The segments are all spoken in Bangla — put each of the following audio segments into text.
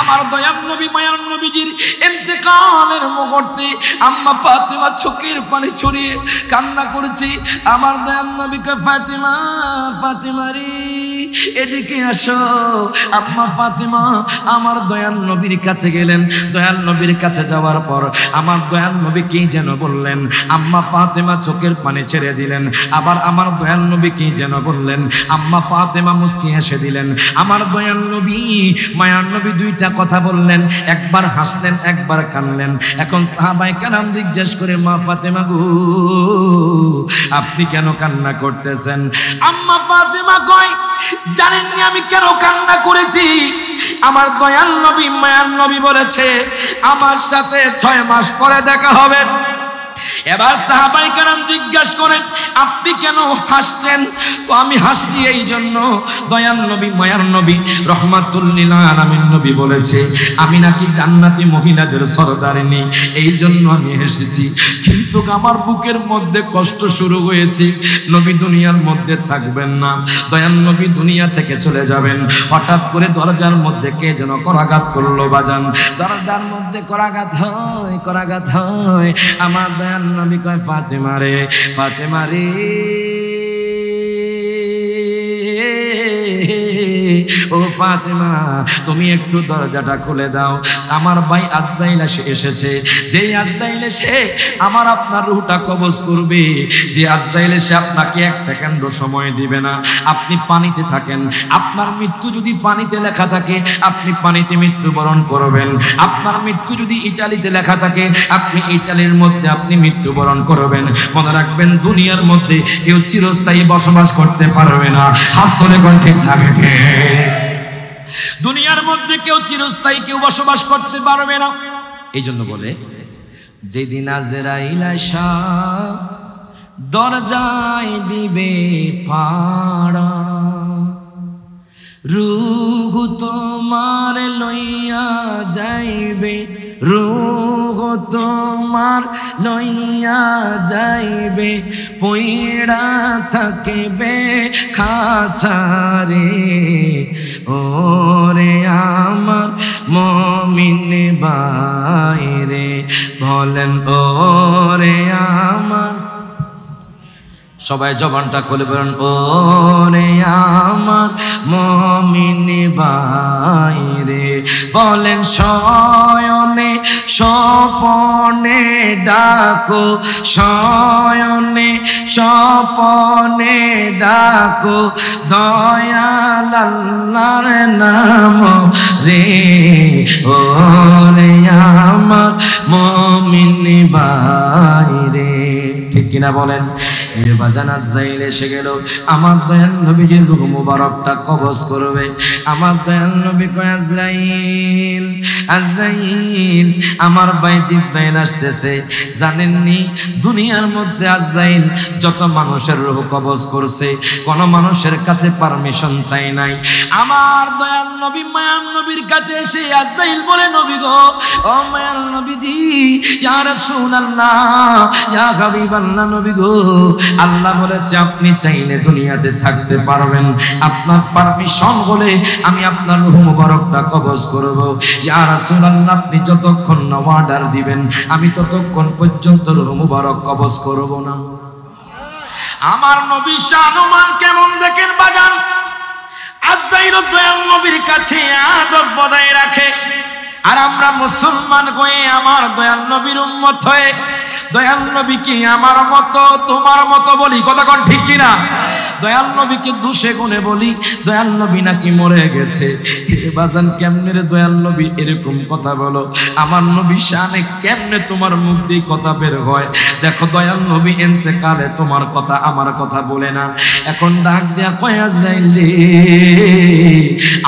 আমার দয়াল নবী মায়ার নবীজির ইন্তেকালের মুহূর্তে আম্মা ফাতেমা চোখের পানি ছড়িয়ে কান্না করেছে। আমার দয়াল নবীকে ফাতেমা, ফাতেমা রে এদিকে আসো। আম্মা ফাতেমা আমার দয়াল নবীর কাছে গেলেন। দয়াল নবীর কাছে যাওয়ার পর আমার দয়াল নবী কি যেন বললেন। আম্মা ফাতেমা চোখের পানি ছেড়ে দিলেন। আবার আমার দয়াল নবী কি যেন বললেন। আম্মা ফাতেমা মুস্কি হেসে দিলেন। আমার দয়াল নবী মায়ার নবী দুইটা কথা বললেন, একবার হাসলেন একবার কানলেন। এখন সাহাবায়ে কেরাম জিজ্ঞেস করে, মা ফাতেমা গো আপনি কেন কান্না করতেছেন? আম্মা ফাতেমা কয়, জানেননি আমি কেন কান্না করেছি? আমার দয়াল নবী মায়ার নবী বলেছে আমার সাথে 6 মাস পরে দেখা হবে। এবার সাহাবায়ে কেরাম জিজ্ঞাসা করেন, আপনি কেন হাসছেন? তো আমি হাসছি এই জন্য, দয়াল নবী মায়ার নবী রহমাতুল লিল আলামিন নবী বলেছে আমি নাকি জান্নাতি মহিলাদের সরদারিনী, এই জন্য আমি হেসেছি। কিন্তু আমার বুকের মধ্যে কষ্ট শুরু হয়েছে। নবী দুনিয়ার মধ্যে থাকবেন না, দয়াল নবী দুনিয়া থেকে চলে যাবেন। হঠাৎ করে দরজার মধ্যে কে যেন করাঘাত করলো বাজান। দরজার মধ্যে করাঘাত হয়, করাঘাত হয়। আমার দয়াল নবী কয়, ফাতেমা রে, ফাতেমা রে ও ফাতেমা তুমি একটু দরজাটা খুলে দাও। আমার ভাই আজরাইল এসেছে। যেই আজরাইল এসে আমার আপনার রূহটা কবজ করবে, যে আজরাইল এসে আপনাকে 1 সেকেন্ডও সময় দিবে না। আপনি পানিতে থাকেন, আপনার মৃত্যু যদি পানিতে লেখা থাকে আপনি পানিতে মৃত্যুবরণ করবেন। আপনার মৃত্যু যদি ইটালিতে লেখা থাকে আপনি ইটালির মধ্যে আপনি মৃত্যুবরণ করবেন। মনে রাখবেন দুনিয়ার মধ্যে কেউ চিরস্থায়ী বসবাস করতে পারবে না। হাত তুলে কোন ঠিক না বেঠে? দুনিয়ার মধ্যে কেউ চিরস্থায়ী কেউ বসবাস করতে পারবে না। এই জন্য বলে যেদিন আজরাইল আইসা দরজায় দিবে পাড়া, রূহ তোমার লইয়া যাইবে, রূহ তোমার লইয়া যাইবে, পইড়া থাকবে খাঁচারে। ওরে আমার মুমিন বাইরে বলেন, ওরে আমার, সবাই জবানটা খুলে বলেন, ওরে আমার মুমিন বাইরে বলেন, শয়নে স্বপনে ডাকো, শয়নে স্বপনে ডাকো, দয়াল আল্লাহর নাম রে। ওরে আমার মুমিন বাইরে, ঠিক কিনা বলেন? বাজান আজরাইল এসে গেল, আমার দয়াল নবীজির রূহ মুবারকটা কবজ করবে। আমার দয়াল নবী কয়, আজরাইল, আজরাইল আমার ভাই জিবরাইল আসতেছে। জানেননি দুনিয়ার মধ্যে আজরাইল যত মানুষের রূহ কবজ করছে কোন মানুষের কাছে পারমিশন চাই নাই। আমার দয়াল নবী মায়ার নবীর কাছে এসে আজরাইল বলে, নবী গো, ও মায়ার নবীজি, ইয়া রাসূলুল্লাহ, ইয়া হাবিবাল্লাহ, নবী গো, আল্লাহ বলেছে আপনি চাইলে দুনিয়াতে থাকতে পারবেন, আপনার পারমিশন হলে আমি আপনার রূহ মুবারকটা কবজ করব। ইয়া রাসূলুল্লাহ আপনি যতক্ষণ না অর্ডার দিবেন আমি ততক্ষণ পর্যন্ত রূহ মুবারক কবজ করব না। আমার নবী শানুমান কেমন দেখেন বাগান, আজরাইল দয়াল নবীর কাছে আদব বজায় রাখে। আর আমরা মুসলমান হয়ে আমার দয়াল নবীর উম্মত হয়ে দয়াল নবীকে আমার মতো তোমার মতো বলি, কথা কোন ঠিক কিনা? দয়াল নবীকে দোষে গুণে বলি দয়াল নবী নাকি মরে গেছে। বাজান কেমনে রে দয়াল নবী এরকম কথা বলো? আমার নবী শানে কেমনে তোমার মুখ দিয়ে কথা বের হয়? দেখো দয়াল নবী ইন্তেকালে তোমার কথা আমার কথা বলে না। এখন ডাক দেয়া কয়, আজরাইল রে,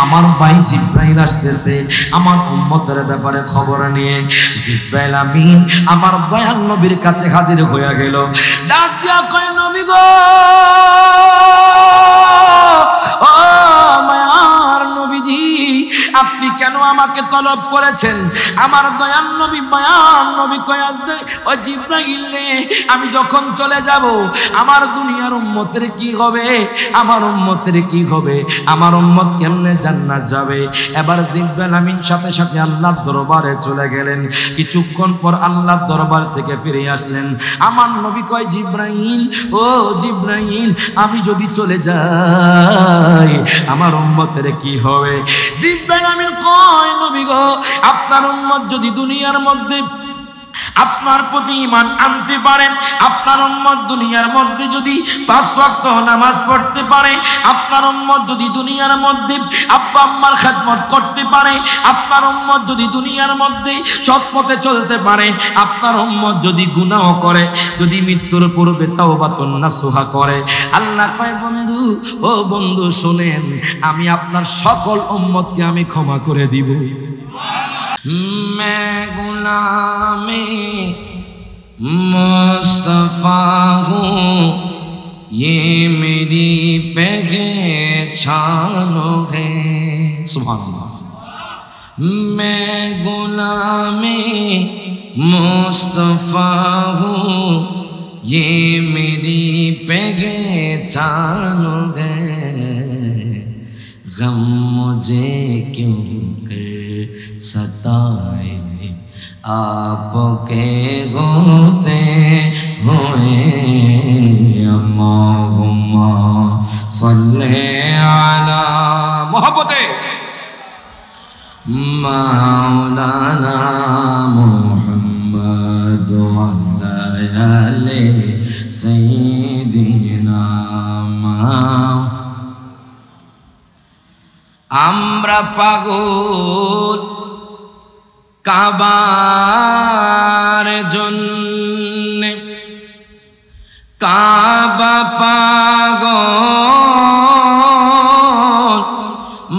আমার ভাই জিবরাইল আসতেছে আমার উম্মতের ব্যাপারে খবর নিয়ে। জিবরাইল আমিন আমার দয়াল নবীর কাছে হাজির হয়ে গেল। ডাক দেয়া কয়, নবী গো, ও মায়ার নবীজি, আপনি কেন আমাকে তলব করেছেন? আমার দয়াল নবী বয়ান নবী কয় আছে, ও জিবরাইল রে, আমি যখন চলে যাব আমার দুনিয়ার উম্মতের কি হবে? আমার উম্মতের কি হবে? আমার উম্মত কেমনে জান্নাত যাবে? এবার জিবরাইল আমিন সাথে সাথে আল্লাহর দরবারে চলে গেলেন। কিছুক্ষণ পর আল্লাহর দরবার থেকে ফিরে আসলেন। আমার নবী কয়, জিবরাইল, ও জিবরাইল, আমি যদি চলে যাই আমার উম্মতের কি হবে? জিবরাইল আমিন কয়, নবী গো, আপনার উম্মত যদি দুনিয়ার মধ্যে আপনার প্রতি ঈমান আনতে পারেন, আপনার উম্মত দুনিয়ার মধ্যে যদি 5 ওয়াক্ত নামাজ পড়তে পারে, আপনার উম্মত যদি দুনিয়ার মধ্যে আব্বা আম্মার খেদমত করতে পারে, আপনার উম্মত যদি দুনিয়ার মধ্যে সৎ পথে চলতে পারে, আপনার উম্মত যদি গুনাহ করে, যদি মৃত্যুর পূর্বে তাওবাতুন নাসুহা করে, আল্লাহ কয়, বন্ধু, ও বন্ধু শুনেন, আমি আপনার সকল উম্মতকে আমি ক্ষমা করে দিব। मैं गुलामे मुस्तफा हूँ, ये मेरी पहचान है। सुभान अल्लाह। मैं गुलामे मुस्तफा हूँ, ये मेरी पहचान है। गम मुझे क्यों सताए, आपके होते हुए, अल्लाहुम्मा सल्ले अला मोहब्बते मौलाना मुहम्मद वअला आले सय्यिदिना। আমরা পাগল কাবার জন্যে, কাবা পাগল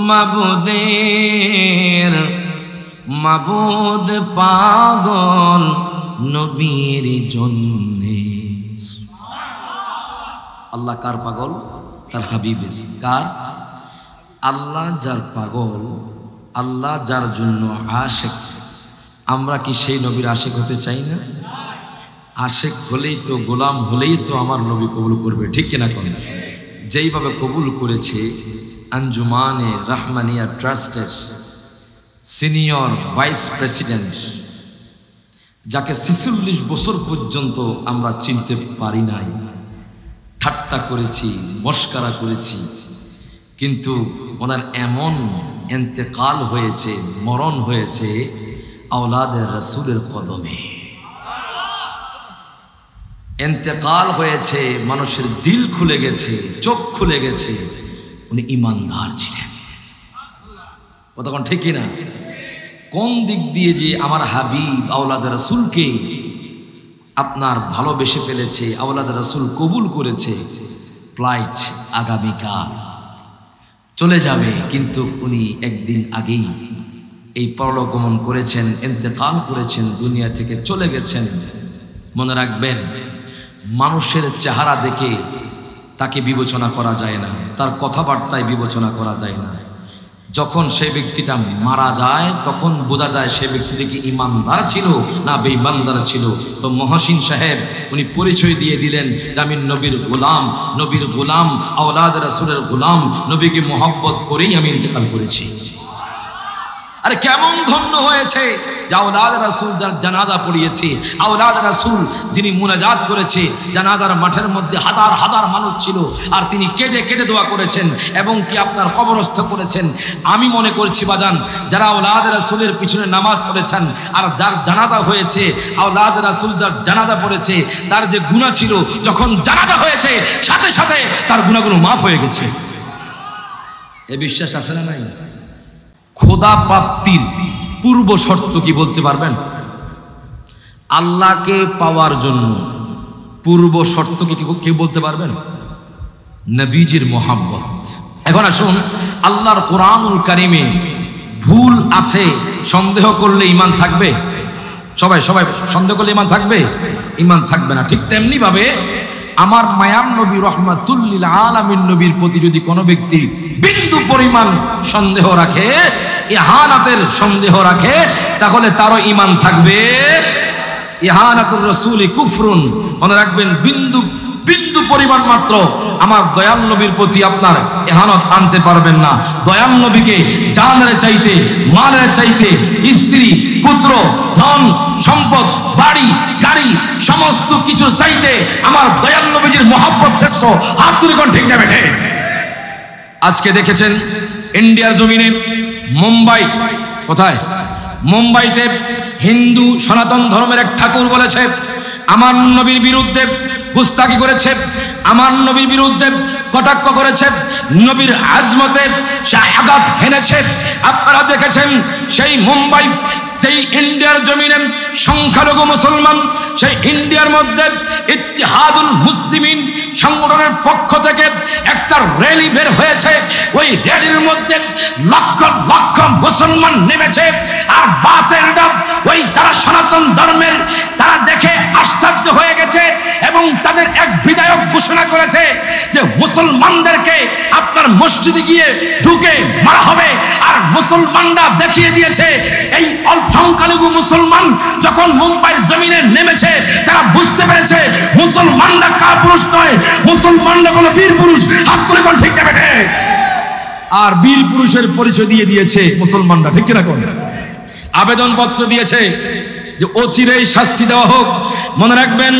মাবুদের, মাবুদ পাগল নবীর জন্যে। আল্লাহ কার পাগল? তার হাবিবের। কার? আল্লাহ যার পাগল, আল্লাহ যার জন্য আশেক, আমরা কি সেই নবীর আশেক হতে চাই না? আশেক হলেই তো, গোলাম হলেই তো আমার নবী কবুল করবে, ঠিক কিনা? করেন যেইভাবে কবুল করেছে আঞ্জুমানে রহমানিয়া ট্রাস্টের সিনিয়র ভাইস প্রেসিডেন্ট, যাকে 46 বছর পর্যন্ত আমরা চিনতে পারি নাই, ঠাট্টা করেছি, মস্করা করেছি, কিন্তু ওনার এমন ইন্তেকাল হয়েছে, মরণ হয়েছে আওলাদের রাসূলের কদমে। ইন্তেকাল হয়েছে, মানুষের দিল খুলে গেছে, চোখ খুলে গেছে। উনি ইমানদার ছিলেন। কতক্ষণ ঠিক কিনা? কোন দিক দিয়ে যে আমার হাবিব আওলাদের রাসূলকে আপনার ভালোবেসে ফেলেছে, আওলাদের রাসূল কবুল করেছে। ফ্লাইট আগামীকাল চলে যাবে, কিন্তু উনি একদিন আগেই এই পরলোক গমন করেছেন, ইন্তেকাল করেছেন, দুনিয়া থেকে চলে গেছেন। মনে রাখবেন, মানুষের চেহারা দেখে তাকে বিবেচনা করা যায় না, তার কথাবার্তায় বিবেচনা করা যায় না। যখন সেই ব্যক্তিটা মারা যায় তখন বোঝা যায় সে ব্যক্তিটা কি ইমানদার ছিল না বেঈমানদার ছিল। তো মহসিন সাহেব উনি পরিচয় দিয়ে দিলেন যে আমি নবীর গোলাম, নবীর গোলাম, আওলাদ রাসূলের গোলাম, নবীকে মহব্বত করেই আমি ইন্তেকাল করেছি। আরে কেমন ধন্য হয়েছে যে আওলাদ রাসূল যার জানাজা পড়িয়েছে, আওলাদ রাসূল যিনি মুনাজাত করেছে, জানাজার মাঠের মধ্যে হাজার হাজার মানুষ ছিল, আর তিনি কেঁদে কেঁদে দোয়া করেছেন এবং কি আপনার কবরস্থ করেছেন। আমি মনে করছি বাজান, যারা আওলাদ রাসূলের পিছনে নামাজ পড়েছেন আর যার জানাজা হয়েছে, আওলাদ রাসূল যার জানাজা পড়েছে, তার যে গুনাহ ছিল যখন জানাজা হয়েছে সাথে সাথে তার গুনাহগুলো মাফ হয়ে গেছে। এ বিশ্বাস আছে না নাই? খোদা প্রাপ্তির পূর্ব শর্ত কি বলতে পারবেন? আল্লাহকে পাওয়ার জন্য পূর্ব শর্ত কি কেউ বলতে পারবেন? নবীজির মোহাব্বত। এখন আসুন, আল্লাহর কোরআনুল কারিমে ভুল আছে সন্দেহ করলে ঈমান থাকবে? সবাই সবাই সন্দেহ করলে ঈমান থাকবে? ঈমান থাকবে না। ঠিক তেমনি ভাবে আমার মায়ার নবী রহমাতুল লিল আলামিন নবীর প্রতি যদি কোনো ব্যক্তি বিন্দু পরিমাণ সন্দেহ রাখে, ইহানাতের সন্দেহ রাখে, তাহলে তারও ঈমান থাকবে। ইহানাতুর রাসূলি কুফরুন, মনে রাখবেন বিন্দু বিন্দু পরিমাণ মাত্র আমার দয়াল নবীর প্রতি আপনার ইহানত আনতে পারবেন না। দয়াল নবীকে জানের চাইতে, মালের চাইতে, স্ত্রী, পুত্র, ধন সম্পদ, বাড়ি গাড়ি সমস্ত কিছু চাইতে আমার দয়াল নবীজির মহব্বত শ্রেষ্ঠ। হাত তুলে কোন ঠিক না বেঠে? আজকে দেখেছেন ইন্ডিয়ার জমিনে মুম্বাই, কোথায় মুম্বাইতে হিন্দু সনাতন ধর্মের এক ঠাকুর বলেছে আমার নবীর বিরুদ্ধে গুস্তাখি করেছে, আমার নবীর বিরুদ্ধে কটাক্ষ করেছে, নবীর আজমতে সে আঘাত হেনেছে। আপনারা দেখেছেন সেই মুম্বাই, যেই ইন্ডিয়ার জমিনে সংখ্যালঘু মুসলমান, সেই ইন্ডিয়ার মধ্যে ইত্তেহাদুল মুসলিমিন সংগঠনের পক্ষ থেকে একটা র্যালি বের হয়েছে। ওই র্যালির মধ্যে লক্ষ লক্ষ মুসলমান নেমেছে। আর বাতিলরা ওই তারা সনাতন ধর্মের, তারা দেখে আশ্চর্য হয়ে গেছে এবং তাদের এক বিধায়ক ঘোষণা করেছে যে মুসলমানদেরকে আপনার মসজিদে গিয়ে ঢুকে মারা হবে। আর মুসলমানরা দেখিয়ে দিয়েছে এই সংখ্যালঘু মুসলমান যখন মুম্বাইয়ের জমিনে নেমেছে, তারা বুঝতে পেরেছে মুসলমানরা কাপুরুষ নয়, মুসলমানরা কোনো বীর পুরুষ। হাত তুলে কোন ঠিক না বেঠে? আর বীর পুরুষের পরিচয় দিয়ে দিয়েছে মুসলমানরা, ঠিক কিনা কোন? আবেদন পত্র দিয়েছে যে অচিরেই শাস্তি দেওয়া হোক। মনে রাখবেন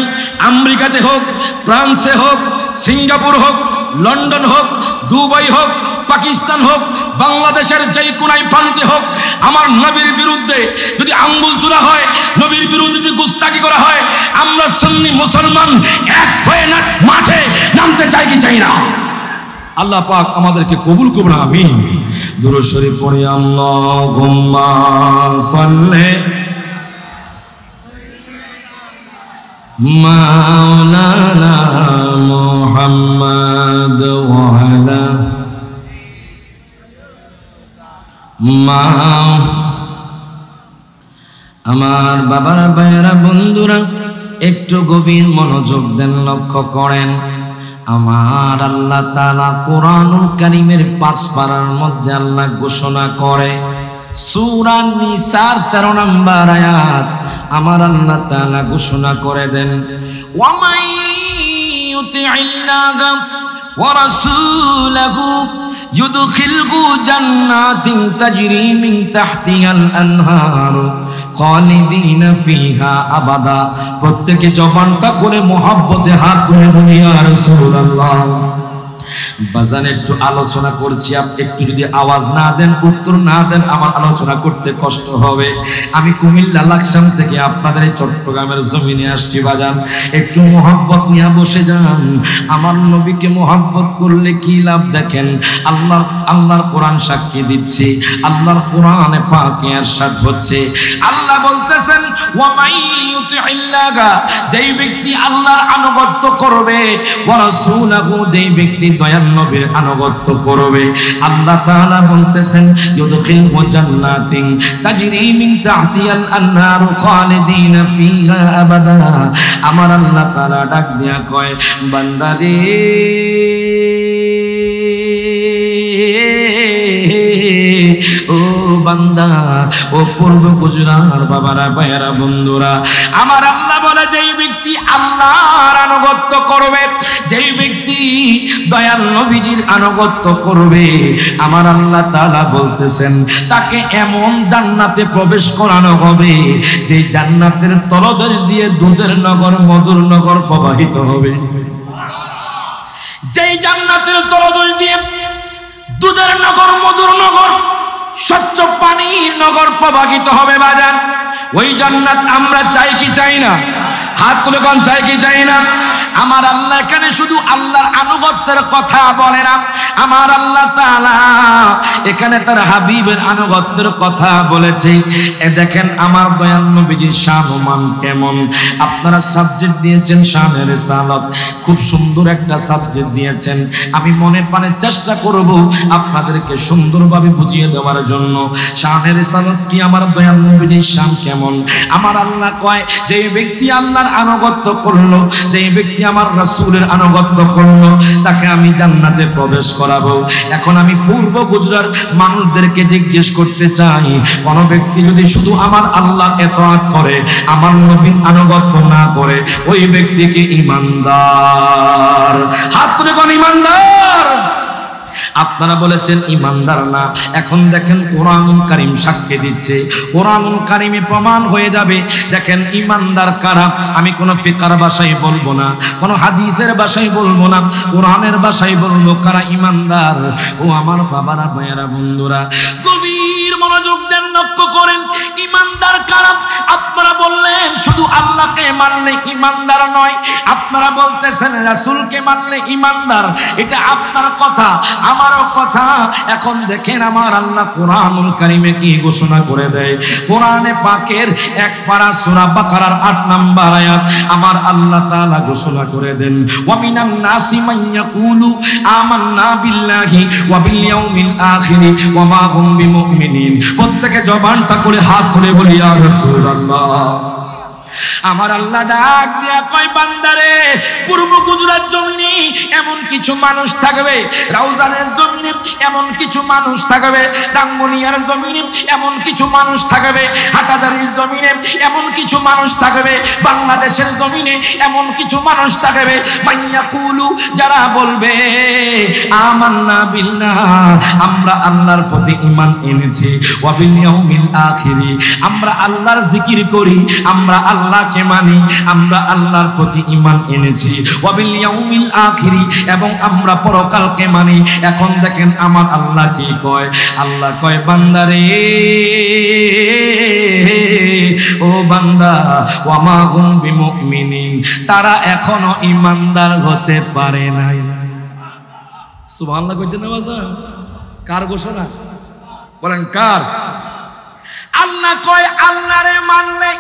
আমেরিকাতে হোক, ফ্রান্সে হোক, সিঙ্গাপুর হোক, লন্ডন হোক, দুবাই হোক, পাকিস্তান হোক, বাংলাদেশের যেই কোনায় প্রান্তে হোক, আমার নবীর বিরুদ্ধে যদি আঙ্গুল তোলা হয়, নবীর বিরুদ্ধে যদি গুস্তাখি করা হয়, আমরা সুন্নি মুসলমান এক হয়ে না মাঠে নামতে চাই কি চাই না? আল্লাহ পাক আমাদেরকে কবুল করুন, আমিন। দুরূদ শরীফ পড়ি। আল্লাহুম্মা সাল্লি মাওলানা মুহাম্মদ ওয়া আলা আমার বাবারা, ভাইয়েরা, বন্ধুরা একটু গভীর মনোযোগ দেন, লক্ষ্য করেন। আমার আল্লাহ তাআলা কোরআনুল কারীমের 5 পারার মধ্যে আল্লাহ ঘোষণা করে, সূরা নিসার 13 নম্বর আয়াত, আমার আল্লাহ তাআলা ঘোষণা করে দেন, ওয়া মান ইউতি'ইল্লাহা ওয়া রাসূলাহু ইউদখিলহু জান্নাতিন তাজরি মিন তাহতিহাল আনহার খালিদিনা ফিহা আবাদা। প্রত্যেকে জবানটা করে মুহাব্বতে হাত তুলে বলি ইয়া রাসূলুল্লাহ। বাজান একটু আলোচনা করছি, আপনি একটু যদি আওয়াজ না দেন, উত্তর না দেন, আমার আলোচনা করতে কষ্ট হবে। আমি কুমিল্লা লাকসাম থেকে আপনাদের এই চট্টগ্রামের জমিনে আসছি। বাজান একটু মোহাব্বত নিয়ে বসে যান। আমার নবীকে মোহাব্বত করলে কি লাভ দেখেন, আল্লাহর কোরআন সাক্ষী দিচ্ছে, আল্লাহর কোরআনে পাকে ইরশাদ হচ্ছে, আল্লাহ বলতেছেন ওয়া মান ইউতি'ইল্লাহা, যেই ব্যক্তি আল্লাহর আনুগত্য করবে, ওয়া রাসূলাহু, যেই ব্যক্তি দয়াল নবীর আনুগত্য করবে, আল্লাহ তাআলা বলতেছেন ইউদখিলহু জান্নাতিন তাজরি মিন তাহতিহাল আনহার খালিদিনা ফিহা আবাদা। আমার আল্লাহ তাআলা ডাক দিয়া কয়, বান্দারে ও বান্দা, ও পূর্ব গুজরার বাবারা, ভাইয়েরা, বন্ধুরা, আমার আল্লাহ বলে যেই ব্যক্তি আল্লাহর আনুগত্য করবে, যেই ব্যক্তি দয়াল নবীজির আনুগত্য করবে, আমার আল্লাহ তাআলা বলতেছেন তাকে এমন জান্নাতে প্রবেশ করানো হবে যে জান্নাতের তলদেশ দিয়ে দুধের নগর, মধুর নগর প্রবাহিত হবে। যেই জান্নাতের তলদেশ দিয়ে দুধের নগর, মধুর নগর, স্বচ্ছ পানির নগর প্রবাহিত হবে। বাজার ওই জান্নাত আমরা চাই কি চাই না? হাত তুলে কোন চাই কি চাই না? আমার আল্লাহ এখানে শুধু আল্লাহর আনুগত্যের কথা বলে না, আমার আল্লাহ তাআলা এখানে তার হাবিবের আনুগত্যের কথা বলেছে। এ দেখেন আমার দয়াল নবীজির শান ও মান কেমন। আপনারা সাবজেক্ট দিয়েছেন শানের রিসালাত, খুব সুন্দর একটা সাবজেক্ট দিয়েছেন। আমি মনে প্রাণে চেষ্টা করব আপনাদেরকে সুন্দরভাবে বুঝিয়ে দেওয়ার জন্য। শানের রিসালাত কি, আমার দয়াল নবীজির শান কেমন। আমার আল্লাহ কয় যে ব্যক্তি আল্লাহর আনুগত্য করলো, যে ব্যক্তি আমার রাসূলের আনুগত্য করলো তাকে আমি জান্নাতে প্রবেশ করাবো। এখন আমি পূর্ব গুজরাট মানুষদেরকে জিজ্ঞেস করতে চাই, কোন ব্যক্তি যদি শুধু আমার আল্লাহর ইতাআত করে, আমার নবীর আনুগত্য না করে, ওই ব্যক্তিকে ঈমানদার। হাত তুলে কোন ঈমানদার? আপনারা বলেছেন ঈমানদার না। এখন দেখেন কোরআনুল কারীম সাক্ষী দিচ্ছে, কোরআনুল কারীমে প্রমাণ হয়ে যাবে। দেখেন ঈমানদার কারা, আমি কোন ফিকর ভাষায় বলবো না, কোন হাদিসের ভাষায় বলবো না, কোরআনের ভাষায় বলবো কারা ঈমানদার। ও আমার বাবারা, ভাইয়েরা, বন্ধুরা, গভীর মনোযোগ দেন, লক্ষ্য করেন ঈমানদার কারা। আপনারা বললেন শুধু আল্লাহকে মানলে ঈমানদার নয়, আপনারা বলতেছেন রাসূলকে মানলে ঈমানদার। এটা আপনার কথা, আমারও কথা। এখন দেখেন আমার আল্লাহ কোরআনুল কারীমে কি ঘোষণা করে দেয়। কোরআনে পাকের এক পারা সূরা বাকারার ৮ নম্বর আয়াত আমার আল্লাহ তাআলা ঘোষণা করে দেন, ওয়া মিনান নাসি মান ইয়াকুলু আমান্না বিল্লাহি ওয়া বিল ইয়াউমিল আখির ওয়া মা হুম বিমুমিনিন। প্রত্যেকে জবানটা করে হাত তুলে বলি ইয়া রাসূলুল্লাহ। আমার আল্লাহ ডাক দিয়া কয়, বান্দারে, পূর্ব গুজরাট জমিনে এমন কিছু মানুষ থাকবে, রাউজানের জমিনে এমন কিছু মানুষ থাকবে, ডাঙ্গনিয়ার জমিনে এমন কিছু মানুষ থাকবে, হাটাজারির জমিনে এমন কিছু মানুষ থাকবে, বাংলাদেশের জমিনে এমন কিছু মানুষ থাকবে, মাইয়াকুলু, যারা বলবে আমান্না বিল্লাহ, আমরা আল্লাহর প্রতি ঈমান এনেছি, ওয়া বিল ইয়াউমিল আখির, আমরা আল্লাহর জিকির করি, আমরা আল্লাহকে মানি, আমরা আল্লাহর প্রতি ঈমান এনেছি, ওয়া বিল ইয়াউমিল আখির, এবং আমরা পরকালকে মানি। এখন দেখেন আমার আল্লাহ কি কয়, আল্লাহ কয়, বান্দারে, ও বান্দা, ওয়া মা হুম বিমুমিনিন, তারা এখনো ঈমানদার হতে পারে নাই। সুবহানাল্লাহ কইতেন না বাজার? কার ঘোষণা বলেন, কার? আল্লাহ কয়, আল্লাহরে মানলে,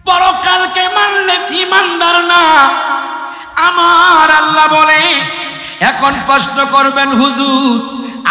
পরকালকে মানলে ঈমানদার না। আমার আল্লাহ বলে, এখন প্রশ্ন করবেন, হুজুর,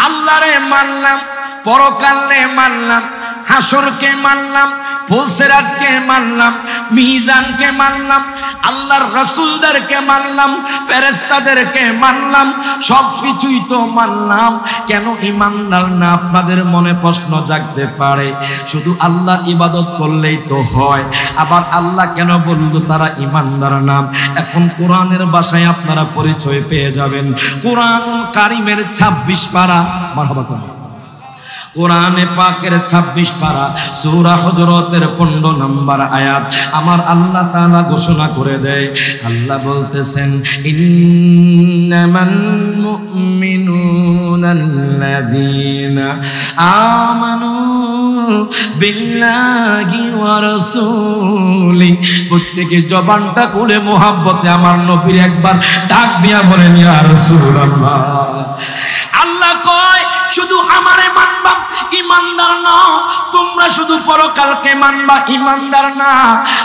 আল্লাহরে মানলাম, পরকালে মানলাম, হাসরকে মানলাম, ফুলসিরাতকে মানলাম, মিজানকে মানলাম, আল্লাহর রাসূলদেরকে মানলাম, ফেরেশতাদেরকে মানলাম, সবকিছুই তো মানলাম, কেন ঈমানদার না? আপনাদের মনে প্রশ্ন জাগতে পারে, শুধু আল্লাহর ইবাদত করলেই তো হয়, আবার আল্লাহ কেন বলল তারা ঈমানদার না? এখন কোরআনের ভাষায় আপনারা পরিচয় পেয়ে যাবেন। কোরআনুল কারীমের 26 পারা, মারহাবা কোন কোরআনে পাকের 26 পারা সূরা হুজুরাতের 15 নম্বর আয়াত আমার আল্লাহ তাআলা ঘোষণা করে দেয়। আল্লাহ বলতেছেন, ইন্নামাল মুমিনুনাল্লাযীনা আমানু বিল্লাহি ওয়া রাসূলি। প্রত্যেকে জবানটা খুলে মোহাব্বতে আমার নবীর একবার ডাক দিয়া বলেন, ইয়া রাসূলুল্লাহ। আল্লাহ কয়, শুধু আমারে মানবা, ঈমানদার না। তোমরা শুধু পরকালকে মানবা, ঈমানদার না।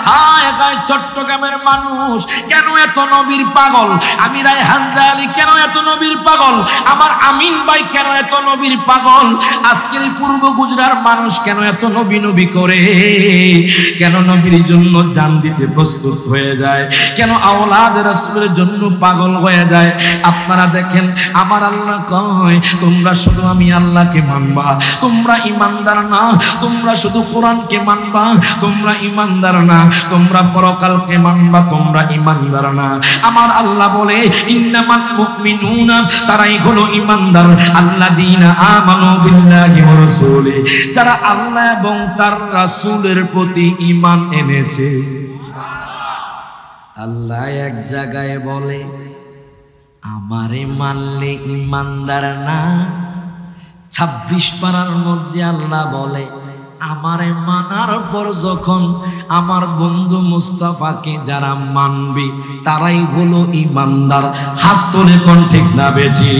হায় হায়, চট্টগ্রামের মানুষ কেন এত নবীর পাগল? আমি রায়হান জালি কেন এত নবীর পাগল? আমার আমিন ভাই কেন এত নবীর পাগল? আজকের পূর্ব গুজরাট মানুষ কেন এত নবী নবী করে? কেন নবীর জন্য জান দিতে প্রস্তুত হয়ে যায়? কেন আওলাদ রাসূলের জন্য পাগল হয়ে যায়? আপনারা দেখেন, আমার আল্লাহ কয়, তোমরা শুধু আমি আল্লাহকে মানবা, তোমরা ঈমানদার না। তোমরা শুধু কোরআনকে মানবা, তোমরা ঈমানদার না। তোমরা পরকালকে মানবা, তোমরা ঈমানদার না। আমার আল্লাহ বলে, ইন্নামাল মুমিনুনা, তারাই হলো ঈমানদার, আল্লাযীনা আমানু বিল্লাহি ওয়া রাসূলি, যারা আল্লাহ এবং তার রাসূলের প্রতি ঈমান এনেছে। আল্লাহ এক জায়গায় বলে, আমারে মানলে ঈমানদার না। 26 পারার মধ্যে আল্লাহ বলে, আমারে মানার পর যখন আমার বন্ধু মুস্তাফাকে যারা মানবে তারাই হলো ঈমানদার। হাত তুলে কোন ঠিক না বেটি?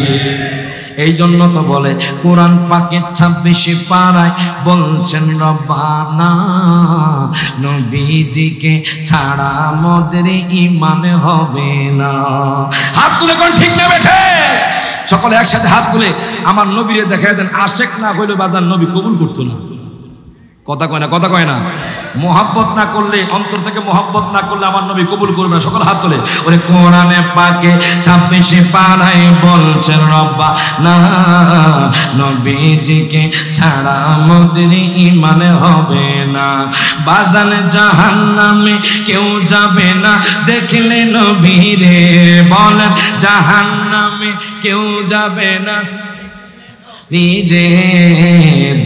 এই জন্য তো বলে কোরআন পাকে 26 পারায় বলছেন, রব্বানা নবীজিকে ছাড়া আমাদের ঈমান হবে না। হাত তুলে কোন ঠিক না বেঠে? সকলে একসাথে হাত তুলে আমার নবীরে দেখায় দেন। আশেক না হইলে বাজার নবী কবুল করতো না। কথা কয় না, কথা কয় না। মোহাব্বত না করলে, অন্তর থেকে মোহাব্বত না করলে আমার নবী কবুল করবে না। সকল হাত তোলে। ওরে কোরআনে পাকে 26 পারায় বলছেন রব্বা না, নবীজিকে ছাড়া আমাদের ঈমান হবে না। বাজান জাহান্নামে কেউ যাবে না দেখলে নবীরে, বলেন জাহান্নামে কেউ যাবে না রে,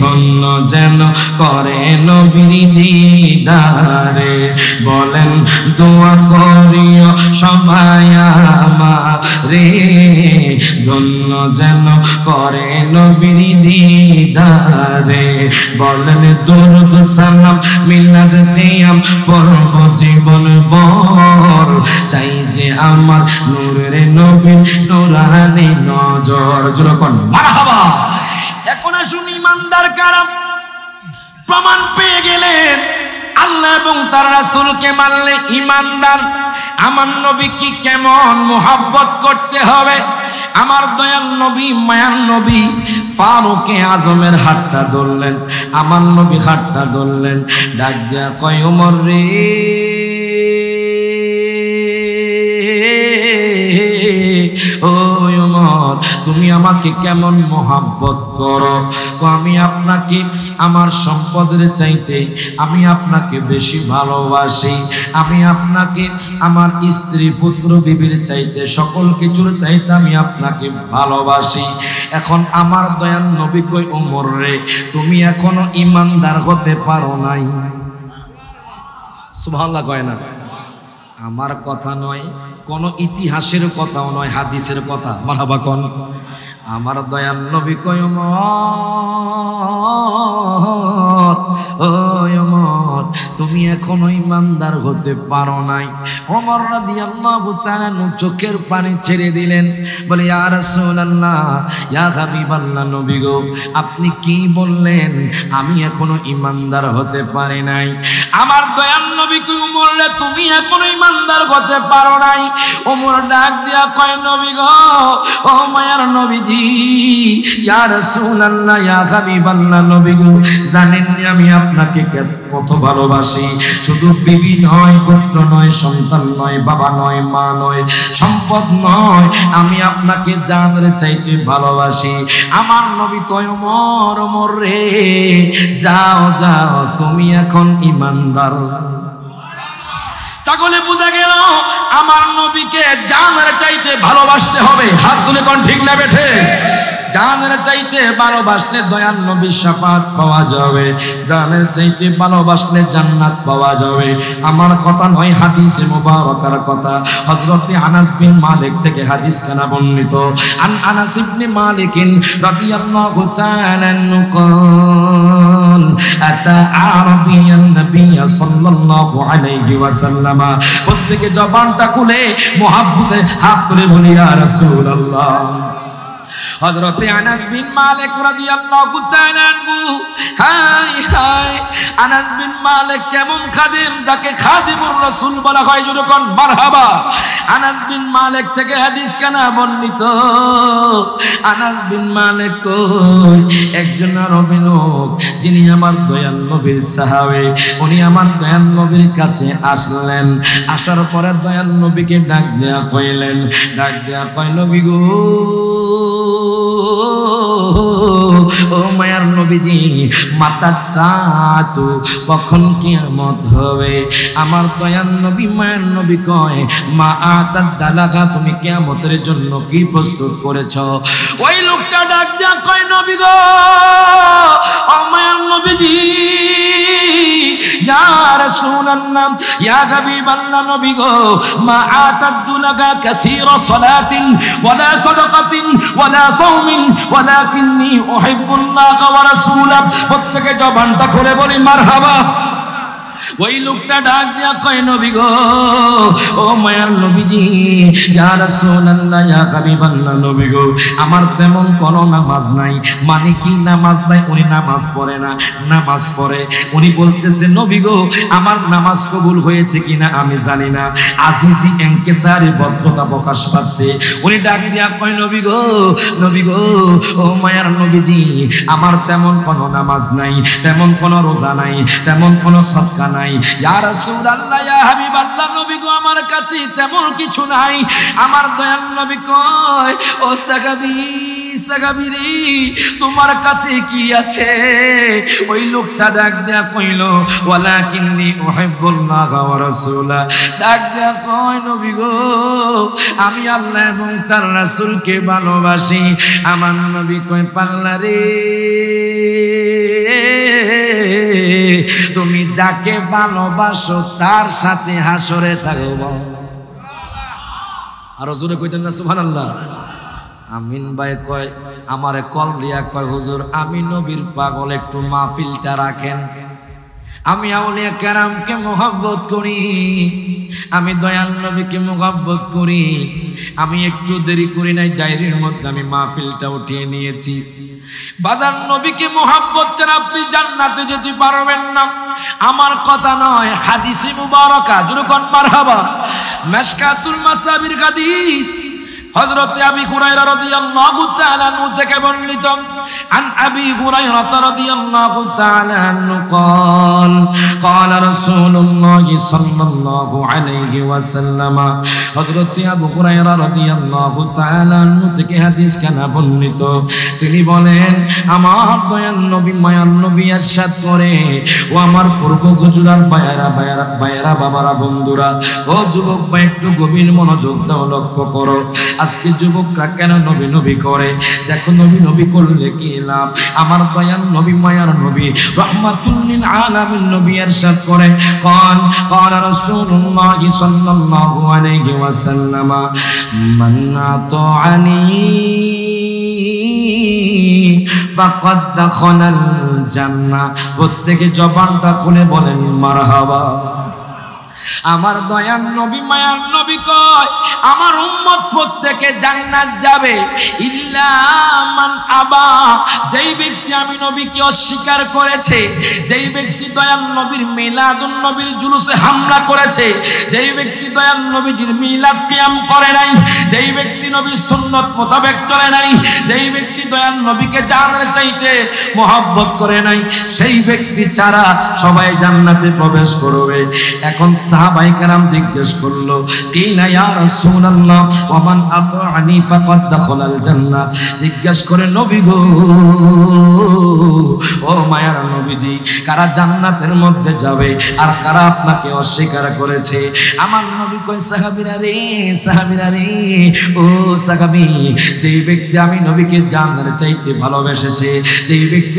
ধন্য যেন করে নবীর দিদারে। বলেন দোয়া করিও সবাই আমারে, ধন্য যেন করে নবীর দিদারে। বলেন দরুদ সালাম মিলাদ দিয়াম পড়ব জীবন ভর, চাই যে আমার নূরের নবীর নূরানি নজর। যখন মারহাবা। এখন আসুন ইমানদার কারা প্রমাণ পেয়ে গেলেন আল্লাহ এবং তার রাসূলকে মানলে ইমানদার। আমার নবীকে কেমন মুহাব্বত করতে হবে। আমার দয়াল নবী, মায়ার নবী ফারুকে আজমের হাতটা ধরলেন, আমার নবী হাতটা ধরলেন, ডাক দিয়া কয় ওমর রে, ও ওমর তুমি আমাকে কেমন মোহাব্বত করো। আমি আপনাকে আমার সম্পদের চাইতে আমি আপনাকে বেশি ভালোবাসি। আমি আপনাকে আমার স্ত্রী পুত্র বিবির চাইতে সকল কিছুর চাইতে আমি আপনাকে ভালোবাসি। এখন আমার দয়াল নবী কই ওমর রে, তুমি এখনো ইমানদার হতে পারো নাই। সুবহানাল্লাহ কয় না। আমার কথা নয়, কোন ইতিহাসের কথাও নয়, হাদিসের কথা। মারহাবা কোন। আমার দয়াল নবী কয় ওমর তুমি এখনো ইমানদার হতে পারো নাই। ওমর রাদিয়াল্লাহু তাআলা চোখের পানি ছেড়ে দিলেন, বলে ইয়া রাসূলুল্লাহ, ইয়া হাবিবাল্লাহ, নবী গো আপনি কি বললেন? আমি এখনো ইমানদার হতে পারি নাই। আমার দয়াল নবী কয় ওমর রে, তুমি এখনো ইমানদার হতে পারো নাই। ওমর ডাক দিয়া কয় নবী গো, ও মায়ার নবীজি, ইয়া রাসূলুল্লাহ, ইয়া হাবিবাল্লাহ, নবী গো জানেন আমি আপনাকে কত ভালোবাসি। শুধু বিবি নয়, পুত্র নয়, সন্তান নয়, বাবা নয়, মা নয়, সম্পদ নয়, আমি আপনাকে জানের চাইতে ভালোবাসি। আমার নবী কয় ওমর, ওমর রে যাও যাও, তুমি এখন ইমানদার। তাহলে বোঝা গেল আমার নবীকে জানের চাইতে ভালোবাসতে হবে। হাত তুলে কোন ঠিক না বেঠে? জানের চাইতে ভালোবাসলে দয়াল নবীর শাফাত পাওয়া যাবে, জানের চাইতে ভালোবাসলে জান্নাত পাওয়া যাবে। আমার কথা নয়, হাদিসে মুবারকার কথা। হযরতে আনাস বিন মালিক থেকে হাদিস কানা বর্ণিত। আন আনাস ইবনে মালিক রাদিয়াল্লাহু তাআলা আনহু قال أتى أعرابي النبي صلى الله عليه وسلم। প্রত্যেকে জবানটা খুলে মুহাব্বতে হাত তুলে বলি ইয়া রাসূলুল্লাহ। হযরতে আনাস বিন মালিক রাদিয়াল্লাহু তাআলা আনহু, হাই হাই, আনাস বিন মালিক কেমন খাদিম, যাকে খাদিমুর রাসূল বলা হয়। যখন মারহাবা। আনাস বিন মালিক থেকে হাদিস কানা বর্ণিত। আনাস বিন মালিক কই একজন আরবী লোক, যিনি আমার দয়াল নবীর সাহাবী, উনি আমার দয়াল নবীর কাছে আসলেন। আসার পরে দয়াল নবীকে ডাক দেয়া কইলেন, ডাক দেয়া কই নবী গো, ও মায়ার নবীজি, মাতা সাতু, কখন কিয়ামত হবে? আমার দয়াল নবী মায়ার নবী কয় মা আতাদ দালাগা, তুমি কিয়ামতের জন্য কি প্রস্তুত করেছো? ওই লোকটা ডাক দিয়া কয় নবী গো, ও মায়ার নবীজি, ইয়া রাসূলুল্লাহ, ইয়া হাবিবাল্লাহ, নবী গো, মা আতাদ দালাগা কাসীরা সালাতিন ওয়ালা সাদাকাতিন ওয়ালা সাওমিন ওয়ালাকিন্নী উহিব্বুল্লাহ ওয়া রাসূলাহ। প্রত্যেকে জবানটা খুলে বলি মারহাবা। ওই লোকটা ডাক দিয়া কয় নবী গো, ও মায়ার নবীজি, ইয়া রাসূলুল্লাহ, ইয়া হাবিবাল্লাহ, নবী গো, আমার তেমন কোনো নামাজ নাই। মানে কি নামাজ নাই? উনি নামাজ পড়ে না। নামাজ পড়ে। উনি বলতেছে নবী গো, আমার নামাজ কবুল হয়েছে কিনা আমি জানি না। আজিজি এনকেসারি বদ্ধতা প্রকাশ পাচ্ছে। উনি ডাক দিয়া কয় নবী গো, নবী গো, ও মায়ার নবীজি, আমার তেমন কোনো নামাজ নাই, তেমন কোনো রোজা নাই, তেমন কোনো সদকা নাই। ইয়া রাসূলুল্লাহ, ইয়া হাবিবাল্লাহ, নবী গো, আমার কাছে তেমন কিছু নাই। আমার দয়াল নবী কয়, ও সাহাবী, সাহাবী রে, তোমার কাছে কি আছে? ওই লোকটা ডাক দেয়া কইল, ওয়ালাকিন্নী উহিব্বুল্লাহ ওয়া রাসূলা। ডাক দেয়া কয় নবী গো, আমি আল্লাহ এবং তার রাসূলকে ভালোবাসি। আমার নবী কয়, পাগলা রে, তুমি যাকে ভালোবাসো তার সাথে হাসরে থাকবো। আরো জোরে কইতেন না সুবহানাল্লাহ। আমিন ভাই কয়, আমারে কল দিয়া কয়, হুজুর আমি নবীর পাগল, একটু মাহফিলটা রাখেন। আমি আউলিয়া কেরামকে মোহাব্বত করি, আমি দয়াল নবীকে মোহাব্বত করি। আমি একটু দেরি করি নাই, ডায়েরির মধ্যে আমি মাহফিলটা উঠিয়ে নিয়েছি। বাজার নবীকে মোহাব্বত ছাড়া আপনি জান্নাতে যেতে পারবেন না। আমার কথা নয়, হাদিসে মুবারাকা, যেরকম মারহাবা, মিশকাতুল মাসাবির হাদিস, হযরত আবি হুরায়রা রাদিয়াল্লাহু তাআলা আনহু থেকে বর্ণিত। আন আবি হুরায়রা রাদিয়াল্লাহু তাআলা আনহু قال قال رسول الله صلى الله عليه وسلم। হযরত আবু হুরায়রা রাদিয়াল্লাহু তাআলা আনহু থেকে হাদিস কানা বর্ণিত। তিনি বলেন, আমার দয়াল নবী, মায়ার নবী ইরশাদ করে, ও আমার পূর্ব গুজরার ভাইয়েরা, বাবারা, বন্ধুরা, ও যুবক ভাই, একটু গভীর মনোযোগ দাও, লক্ষ্য করো। আজকে যুবকরা কেন নবী নবী করে? দেখো, নবী নবী করলে কি লাভ? আমার দয়াল নবী, মায়ার নবী, রাহমাতুল লিল আলামিন নবী ইরশাদ করে, قال رسول الله صلى الله عليه وسلم من أطاعني فقد دخل الجنة। প্রত্যেকে জবানটা খুলে বলেন মারহাবা। আমার দয়াল নবী, মায়ার নবী কয়, আমার উম্মত প্রত্যেকে জান্নাত যাবে, ইল্লা মান আবা, যেই ব্যক্তি আমি নবীকে অস্বীকার করেছে, যেই ব্যক্তি দয়াল নবীর মিলাদুন নবীর জুলুসে হামলা করেছে, যেই ব্যক্তি দয়াল নবীজির মিলাদ কিয়াম করে নাই, যেই ব্যক্তি নবীর সুন্নাত মোতাবেক চলে নাই, যেই ব্যক্তি দয়াল নবীকে জানের চাইতে মহব্বত করে নাই, সেই ব্যক্তি ছাড়া সবাই জান্নাতে প্রবেশ করবে। এখন সাহাবায়ে কেরাম জিজ্ঞেস করলো, কিনা ইয়া রাসূলুল্লাহ ওয়া মান আতাআনি ফাকাদ দাখালাল জান্নাহ। জিজ্ঞেস করে, নবী গো, ও মায়ার নবীজি, কারা জান্নাতের মধ্যে যাবে আর কারা আপনাকে অস্বীকার করেছে? আমার নবী কয়, সাহাবীরা রে, সাহাবীরা রে, ও সাহাবী, যেই ব্যক্তি আমি নবীকে জান্নাতের চাইতে ভালোবেসেছে, যেই ব্যক্তি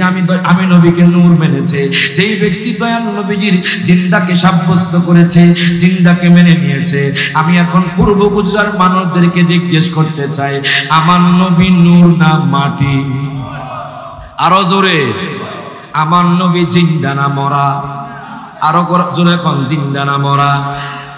আমি নবীকে নূর মেনেছে, যেই ব্যক্তি দয়াল নবীজির জিন্দাকে সাব্যস্ত করেছে, জিন্দাকে মেনে নিয়েছে, আমি এখন পূর্ব গুজরাট মানুষদেরকে জিজ্ঞেস করতে চাই, আমার নবী নূর না মাটি? আরো জোরে, আমার নবী জিন্দা না মরা? আরো জোরে কোন, জিন্দা না মরা?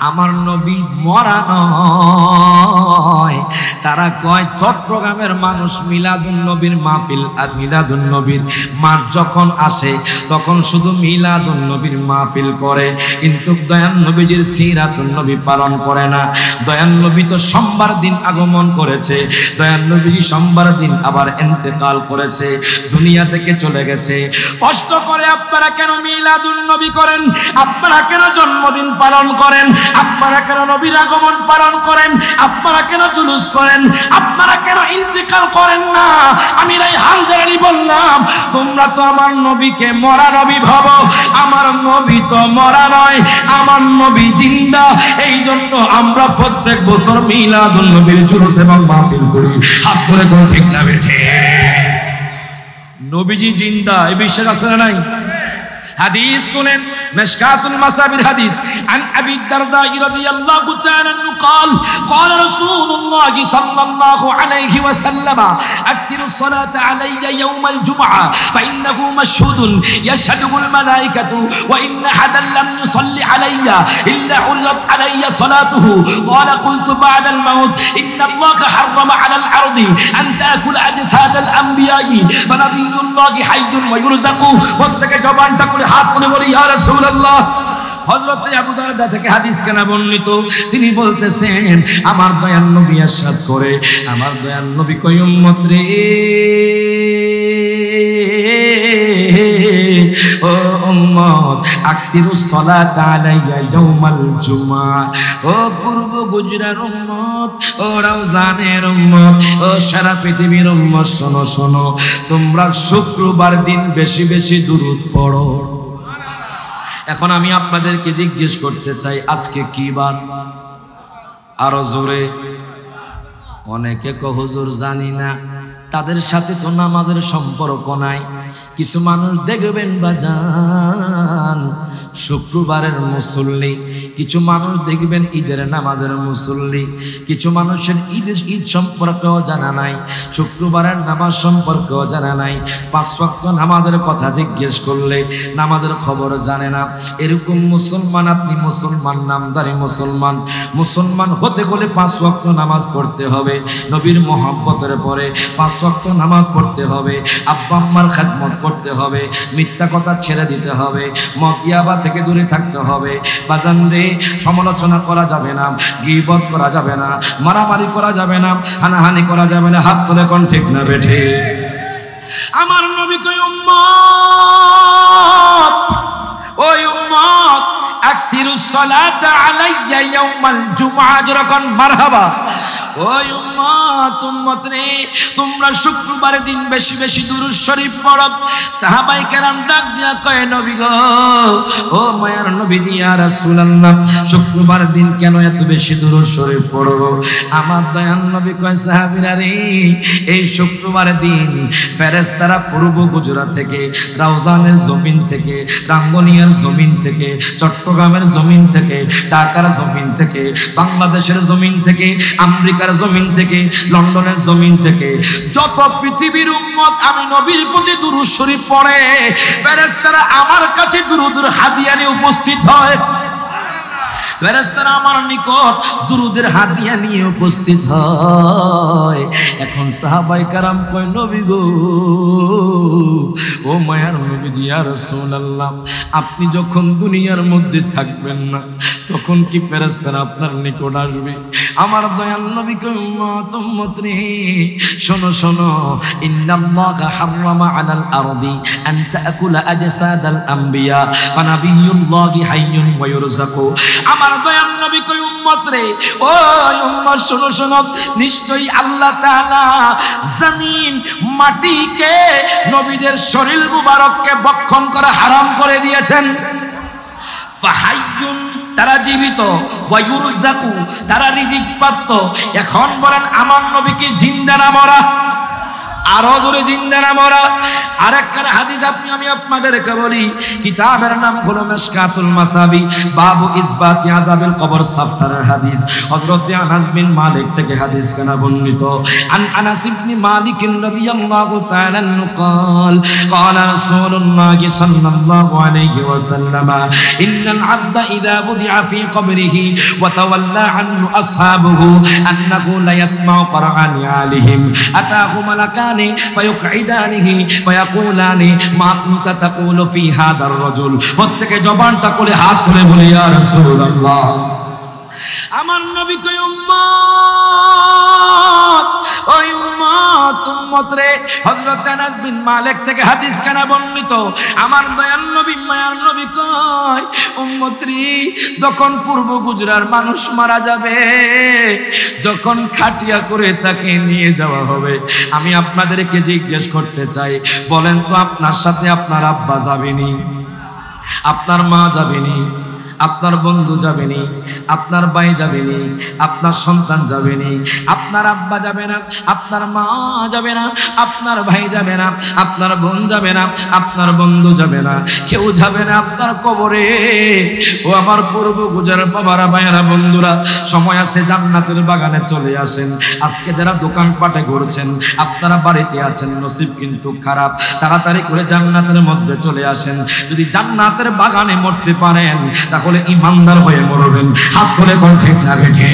আমার নবী মরা নয়। তারা কয়, চট্টগ্রামের মানুষ মিলাদুন নবীর মাহফিল আর মিলাদুন নবীর মাস যখন আসে তখন শুধু মিলাদুন নবীর মাহফিল করে, কিন্তু দয়াল নবীজির সিরাতুন নবী পালন করে না। দয়াল নবী তো সোমবার দিন আগমন করেছে, দয়াল নবীজি সোমবার দিন আবার ইন্তেকাল করেছে, দুনিয়া থেকে চলে গেছে। কষ্ট করে আপনারা কেন মিলাদুন নবী করেন? আপনারা কেন জন্মদিন পালন করেন? আপনারা কেন নবীর আগমন পালন করেন? আপনারা কেন জুলুস করেন? আপনারা কেন ইন্তেকাল করেন না? আমি রাইহান জালালী বললাম, তোমরা তো আমার নবীকে মরা নবী ভাবো, আমার নবী তো মরা নয়, আমার নবী জিন্দা। এই জন্য আমরা প্রত্যেক বছর মিলাদুন নবীর জুলুস এবং মাহফিল করি। হাত ধরে কোন ঠিক না বেঠে? নবীজি জিন্দা, এই বিশ্বাস আছে না নাই? হাদিস শুনেন, মিশকাতুল মাসাবির হাদিস। আন আবি দারদা রাদিয়াল্লাহু তাআলা আনহু قال قال رسول الله صلى الله عليه وسلم اكثروا الصلاه علي يوم الجمعه فانه مشهود يشهده الملائكه وان احدا لم يصلي علي الا علت علي صلاته قال قلت بعد الموت ان الله حرم على الارض ان تاكل اجساد الانبياء فنبي الله حي ويرزق واتك জবানটা করে হাত তুলে বলি ইয়া রাসূলুল্লাহ। হযরত আবু দারদা থেকে হাদিস কেনা বর্ণিত, তিনি বলতেছেন আমার দয়াল নবী ইরশাদ করে, আমার দয়াল নবী কয় উম্মত রে, ও উম্মত আকতিরুস সালাতা আলাইয়া ইয়াউমাল জুমআ, ও পূর্ব গুজরার উম্মত, ও রাউজানের উম্মত, ও সারা পৃথিবীর উম্মত, শোনো শোনো, তোমরা শুক্রবার দিন বেশি বেশি দুরূদ পড়ো। এখন আমি আপনাদেরকে জিজ্ঞেস করতে চাই, আজকে কি বার? আরো জোরে। অনেকে কয় হুজুর জানি না, তাদের সাথে তো নামাজের সম্পর্ক নাই। কিছু মানুষ দেখবেন বাজান শুক্রবারের মুসল্লি, কিছু মানুষ দেখবেন ঈদের নামাজের মুসল্লি, কিছু মানুষের ঈদ সম্পর্কেও জানা নাই, শুক্রবারের নামাজ সম্পর্কেও জানা নাই। 5 ওয়াক্ত নামাজের কথা জিজ্ঞেস করলে নামাজের খবর জানে না। এরকম মুসলমান আপনি, মুসলমান নামদারি মুসলমান। মুসলমান হতে হলে 5 ওয়াক্ত নামাজ পড়তে হবে, নবীর মহব্বতের পরে 5 ওয়াক্ত নামাজ পড়তে হবে, আব্বা আম্মার খেদমত করতে হবে, মিথ্যা কথা ছেড়ে দিতে হবে, মদ ইয়াবা থেকে দূরে থাকতে হবে। বাজান রে, সমালোচনা করা যাবে না, গীবত করা যাবে না, মারামারি করা যাবে না, হানাহানি করা যাবে না। হাত তুলে কোন ঠিক না বেঠে? আমার নবী কই উম্মত, ওই উম্মত আকসিরুস সালাতা আলাইয়া ইয়াউমাল জুমআ, যখন মারহাবা। ওই উম্মত, উম্মত রে, তোমরা শুক্রবারের দিন বেশি বেশি দুরূদ শরীফ পড়ো। সাহাবায়ে কেরাম ডাক দিয়া কয় নবী গো, ও মায়ার নবীজি ইয়া রাসূলুল্লাহ, শুক্রবার দিন কেন এত বেশি দুরূদ শরীফ পড়ো? আমার দয়াল নবী কয় সাহাবীরা রে, এই শুক্রবারের দিন ফেরেশতারা পূর্ব গুজরাট থেকে, রাউজানের জমিন থেকে, রাঙ্গুনিয়ার জমিন থেকে, চট্টগ্রামের জমিন থেকে, ঢাকার জমিন থেকে, বাংলাদেশের জমিন থেকে, আমেরিকার জমিন থেকে, লন্ডনের জমিন থেকে, যত পৃথিবীর উম্মত আমি নবীর প্রতি দুরূদ শরীফ পড়ে, ফেরেশতারা আমার কাছে দুরূদের হাদিয়া নিয়ে উপস্থিত হয়। ফেরেশতারা আমার নিকট দুরূদের হাদিয়া নিয়ে উপস্থিত হয়। এখন সাহাবায়ে কেরাম কয় নবী গো, ও মায়ার নবীজি ইয়া রাসূলুল্লাহ, আপনি যখন দুনিয়ার মধ্যে থাকবেন না, তখন কি ফেরেশতারা আপনার নিকট আসবে? আমার দয়াল নবী কয় উম্মত, উম্মত রে, শোনো শোনো, ইন্নাল্লাহা হারামা আলাল আরদি আন তাকুলা আজসাদাল আমবিয়া ফানাবিয়ুল্লাহি হাইয়ুন ওয়া ইউরযাকু। আমার দয়াল নবী কয় উম্মত রে, ও উম্মত শোনো শোনো, নিশ্চয়ই আল্লাহ তাআলা জমিন মাটিকে নবীদের শরীর মুবারককে ভক্ষণ করা হারাম করে দিয়েছেন। ফাহাইয়ুন, তারা জীবিত, ওয়া ইউরযাকু, তারা রিজিক প্রাপ্ত। এখন বলেন আমার নবী কি জিন্দা না মরা? আরো জোরে জিন্দা না মরা? আরেকখানা হাদিস আমি আপনাদেরকে বলি, কিতাবের নাম হলো মিশকাতুল মাসাবি, বাবু ইসবাতি আযাবিল কবর সাফারের হাদিস। হযরত আনাস বিন মালিক থেকে হাদিস কেনা বর্ণিত। আন আনাস ইবনে মালিক রাদিয়াল্লাহু তাআলা আনহু قال قال رسول الله صلى الله عليه وسلم ان العبد اذا وضع في قبره وتولى عنه اصحابه انه لا يسمع قرآن عليهم اتاه ملكان فيقعدانه فيقولان ما كنت تقول في هذا الرجل। প্রত্যেকে জবানটা খুলে হাত তুলে বলি ইয়া রাসূলুল্লাহ। আমার নবী কয় উম্মত, ওই উম্মত, উম্মত রে, হযরত আনাস বিন মালিক থেকে হাদিস কেনা বর্ণিত। আমার দয়াল নবী, মায়ার নবী কয় উম্মত রে, যখন পূর্ব গুজরার মানুষ মারা যাবে, যখন খাটিয়া করে তাকে নিয়ে যাওয়া হবে, আমি আপনাদেরকে জিজ্ঞেস করতে চাই, বলেন তো আপনার সাথে আপনার আব্বা যাবেনি? আপনার মা যাবেনি? আপনার বন্ধু যাবেনি, আপনার ভাই যাবেনি, আপনার সন্তান যাবেনি, আপনার আব্বা যাবে না, আপনার মা যাবে না, আপনার ভাই যাবে না, আপনার বোন যাবে না, আপনার বন্ধু যাবে না, কেউ যাবে না আপনার কবরে। ও আমার পূর্ব গুজরার বাবারা, ভাইয়েরা, বন্ধুরা, সময় আছে জান্নাতের বাগানে চলে আসেন। আজকে যারা দোকানপাটে ঘুরছেন, আপনারা বাড়িতে আছেন, নসিব কিন্তু খারাপ, তাড়াতাড়ি করে জান্নাতের মধ্যে চলে আসেন। যদি জান্নাতের বাগানে মরতে পারেন তাহলে ইমানদার হয়ে মরবেন। হাত তুলে কোন ঠিক না বেঠে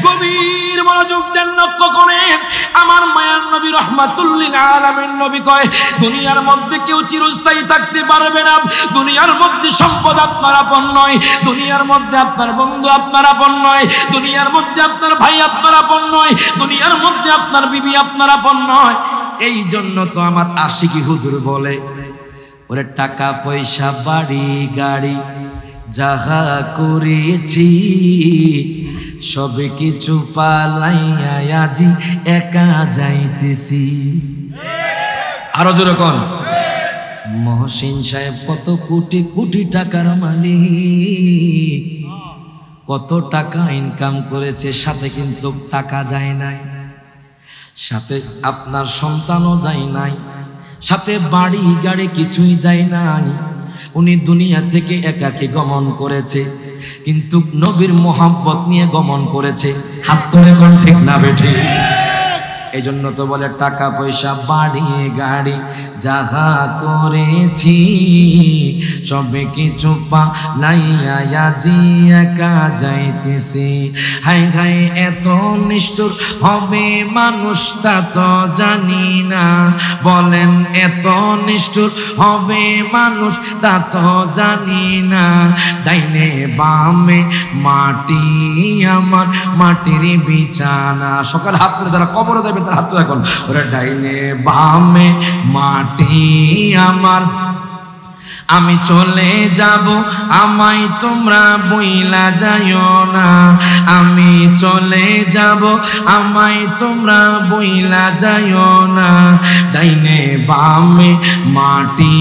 গভীর মনোযোগ দেন, লক্ষ্য করেন। আমার মায়ার নবী রহমাতুল লিল আলামিন নবী কয়, দুনিয়ার মধ্যে কেউ চিরস্থায়ী থাকতে পারবে না। দুনিয়ার মধ্যে সম্পদ আপনার আপন নয়, দুনিয়ার মধ্যে আপনার বন্ধু আপনার আপন নয়, দুনিয়ার মধ্যে আপনার ভাই আপনার আপন নয়, দুনিয়ার মধ্যে আপনার বিবি আপনার আপন নয়। এই জন্য তো আমার আশিকি হুজুর বলে, ওরে টাকা পয়সা বাড়ি গাড়ি যাহা করেছি সব কিছু পালাইয়া আজি একা যাইতেছি। আরো জোরে কোন। মহসিন সাহেব কত কোটি কোটি টাকার মালিক, কত টাকা ইনকাম করেছে, সাথে কিন্তু টাকা যায় নাই, সাথে আপনার সন্তানও যায় নাই, সাথে বাড়ি গাড়ি কিছুই যায় নাই। উনি দুনিয়া থেকে একাকী গমন করেছে, কিন্তু নবীর মোহাব্বত নিয়ে গমন করেছে। হাত তুলে কোন ঠিক না বেঠি? এই জন্য তো বলে টাকা পয়সা বাড়ি গাড়ি যাহা করেছি সবে কিছু পালাইয়া আজি একা যাইতেছি। হাই হাই এত নিষ্ঠুর হবে মানুষ তা তো জানি না, বলেন এত নিষ্ঠুর হবে মানুষ তা তো জানি না। ডাইনে বামে মাটি আমার মাটির বিছানা। সকাল হাত তুলে যারা কবরে যাবে তার হাত তুলে এখন, ওরা ডাইনে বামে মাটি আমার, আমি চলে যাব আমায় তোমরা বইলা যাইও না, আমি চলে যাব আমায় তোমরা বইলা যাইও না। ডাইনে বামে মাটি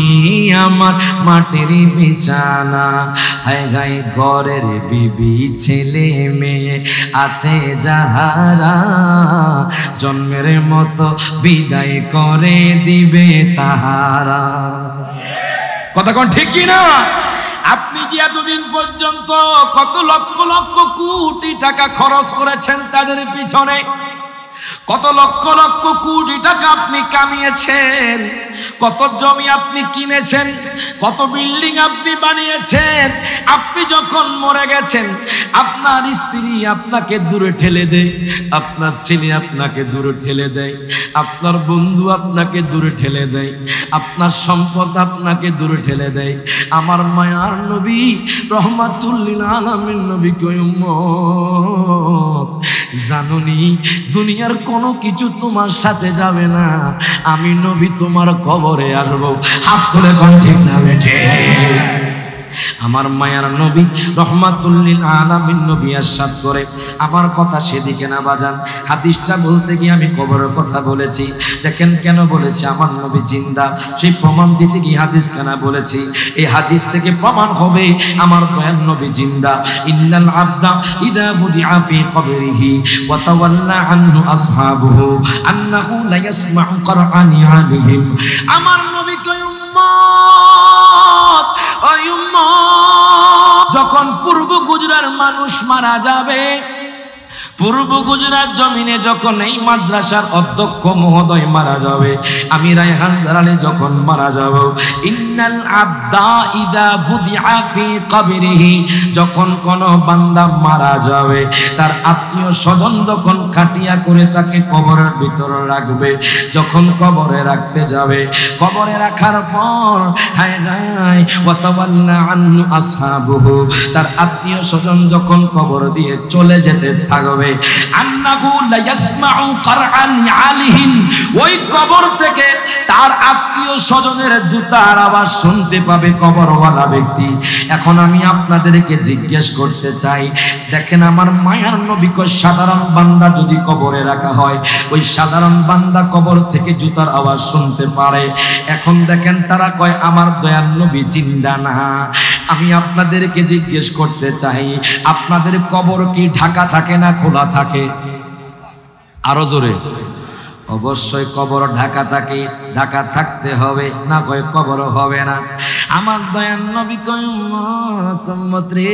আমার মাটির বিছানা। হায় গায়ে ঘরের বিবি ছেলে মেয়ে আছে যাহারা, জন্মের মতো বিদায় করে দিবে তাহারা। কথা কোন ঠিক কি না? আপনি যে এতদিন পর্যন্ত কত লক্ষ লক্ষ কোটি টাকা খরচ করেছেন তাদের পিছনে, কত লক্ষ লক্ষ কোটি টাকা আপনি কামিয়েছেন, কত জমি আপনি কিনেছেন, কত বিল্ডিং আপনি বানিয়েছেন। আপনি যখন মরে গেছেন, আপনার স্ত্রী আপনাকে দূরে ঠেলে দেয়, আপনার ছেলে আপনাকে দূরে ঠেলে দেয়, আপনার বন্ধু আপনাকে দূরে ঠেলে দেয়, আপনার সম্পদ আপনাকে দূরে ঠেলে দেয়। আমার মায়ার নবী রহমাতুল লিল আলামিন নবী কয়, উম্মত জানোনি দুনিয়ার কোনো কিছু তোমার সাথে যাবে না, আমি নবী তোমার কবরে আসবো। হাত তুলে কোন ঠিক না বেঠে? আমার মায়ার নবী রহমাতুল লিল আলামিন নবী ইরশাদ করে, আমার কথা সেদিকে না বাজান, হাদিসটা বলতে গিয়ে আমি কবরের কথা বলেছি। দেখেন কেন বলেছি, আমার নবী জিন্দা, সেই প্রমাণ দিতে গিয়ে হাদিস কেন বলেছি। এই হাদিস থেকে প্রমাণ হবে আমার দয়ার নবী জিন্দা। ইন্নাল আবদা ইযা বুদিআ ফি কবরিহি ওয়া তাওয়াল্লা আনহু আসহাবুহু আন্নাহু লা ইয়াসমাউ কুরআনি আলাইহিম। আমার নবী কয়, উম্মত ও উম্মত, যখন পূর্ব গুজরার মানুষ মারা যাবে, পূর্ব গুজরাট জমিনে যখন এই মাদ্রাসার অধ্যক্ষ মহোদয় মারা যাবে, আমি রায়হান জালালি যখন মারা যাব, ইন্নাল আবদা ইযা বুদিআ ফি কবরিহি, যখন কোন বান্দা মারা যাবে, তার আত্মীয় স্বজন যখন খাটিয়া করে তাকে কবরের ভিতরে রাখবে, যখন কবরে রাখতে যাবে, কবরে রাখার পর হায় হায় ওয়া তাওয়াল্লা আনহু আসহাবুহু, তার আত্মীয় স্বজন যখন কবর দিয়ে চলে যেতে থাকবে, আন্নাহু লা ইয়াসমাউ কুরআন আলাইহিম, ওই কবর থেকে তার আত্মীয় স্বজনের জুতার আওয়াজ শুনতে পাবে কবরওয়ালা ব্যক্তি। এখন আমি আপনাদেরকে জিজ্ঞেস করতে চাই, দেখেন আমার মায়ার নবী কয় সাধারণ বান্দা যদি কবরে রাখা হয়, ওই সাধারণ বান্দা কবর থেকে জুতার আওয়াজ শুনতে পারে। এখন দেখেন তারা কয় আমার দয়াল নবী জিন্দা না। আমি আপনাদেরকে জিজ্ঞেস করতে চাই, আপনাদের কবর কি ঢাকা থাকে না খোলা থাকে? আরো জোরে। অবশ্যই কবর ঢাকা থাকে, ঢাকা থাকতে হবে, না কয় কবর হবে না। আমার দয়াল নবী কয় উম্মত রে,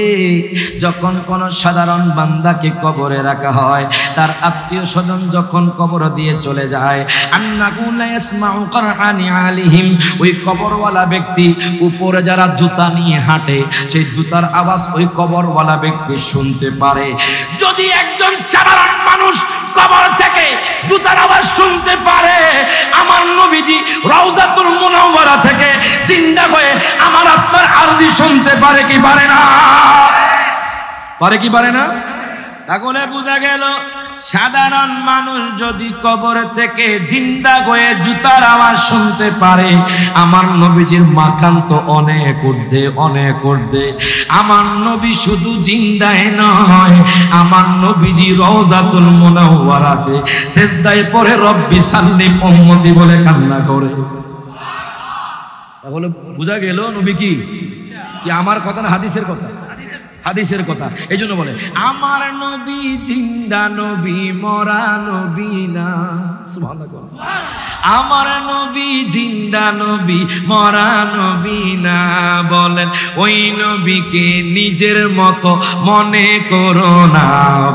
যখন কোন সাধারণ বান্দাকে কবরে রাখা হয়, তার আত্মীয় স্বজন যখন কবর দিয়ে চলে যায়, আন্নাহু লা ইয়াসমাউ কারআনি আলিহিম, ওই কবরওয়ালা ব্যক্তি উপরে যারা জুতা নিয়ে হাঁটে, সেই জুতার আওয়াজ ওই কবরওয়ালা ব্যক্তি শুনতে পারে। যদি একজন সাধারণ মানুষ কবর থেকে জুতার আওয়াজ শুনতে পারে, আমার নবীজি রওজাতুল মুনাওয়ারা থেকে জিন্দা হয়ে আমার আপনার আরজি শুনতে পারে কি পারে না? পারে কি পারে না? তাহলে বোঝা গেল সাধারণ মানুষ যদি কবর থেকে জিন্দা হয়ে জুতার আওয়াজ শুনতে পারে, আমার নবীজির মাকাম তো অনেক ঊর্ধ্বে, অনেক ঊর্ধ্বে। আমার নবী শুধু জিন্দায় নয়, আমার নবীজি রওজাতুল মুনাওয়ারাতে সিজদায় পড়ে রব্বি সাল্লিম উম্মতি বলে কান্না করে। তাহলে বোঝা গেল নবী কি আমার কথা না হাদিসের কথা? হাদিসের কথা। এই জন্য বলে আমার নবী জিন্দা নবী, মরা নবী না। সুবহানাল্লাহ। আমার নবী জিন্দা নবী, মরা নবী না। বলেন ওই নবীকে নিজের মতো মনে করো না।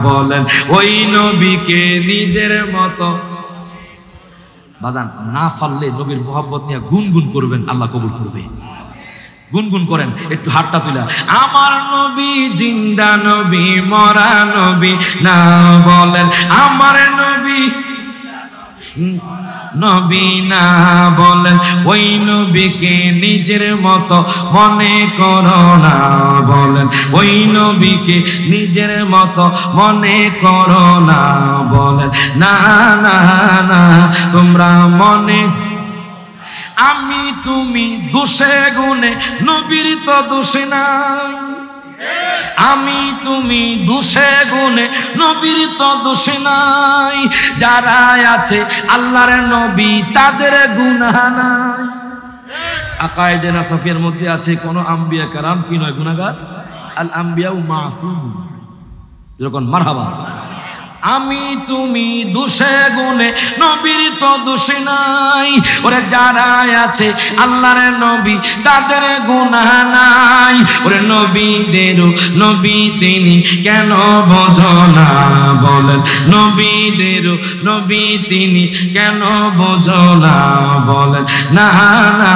বলেন ওই নবীকে নিজের মতো। বাজান না পারলে নবীর মোহাব্বত নিয়ে গুনগুন করবেন, আল্লাহ কবুল করবে। গুনগুন করেন একটু হাতটা তুলা। আমার নবী জিন্দা নবী, মরা নবী না। বলেন আমার নবী নবী না। বলেন ওই নবীকে নিজের মতো মনে করো না। বলেন ওই নবীকে নিজের মতো মনে করো না। বলেন না না না, তোমরা মনে আমি তুমি দোষে গুণে, নবীর তো দোষ নাই। আমি তুমি দোষে গুণে, নবীর তো দোষ নাই। যারা আছে আল্লাহর নবী তাদের গুনাহ নাই। আকায়েদে নাসাফিয়ার মধ্যে আছে কোন আম্বিয়া কারাম কি নয় গুনাহগার? আল আম্বিয়া মাসুম। যখন মারহাবা। আমি তুমি দোষে গুণে, নবীর তো দোষ নাই। ওরে যারা আছে আল্লাহর নবী তাদের গুনাহ নাই। ওরে নবীদেরও নবী তিনি কেন বোঝো না? বলেন নবীদেরও নবী তিনি কেন বোঝো না? বলেন না না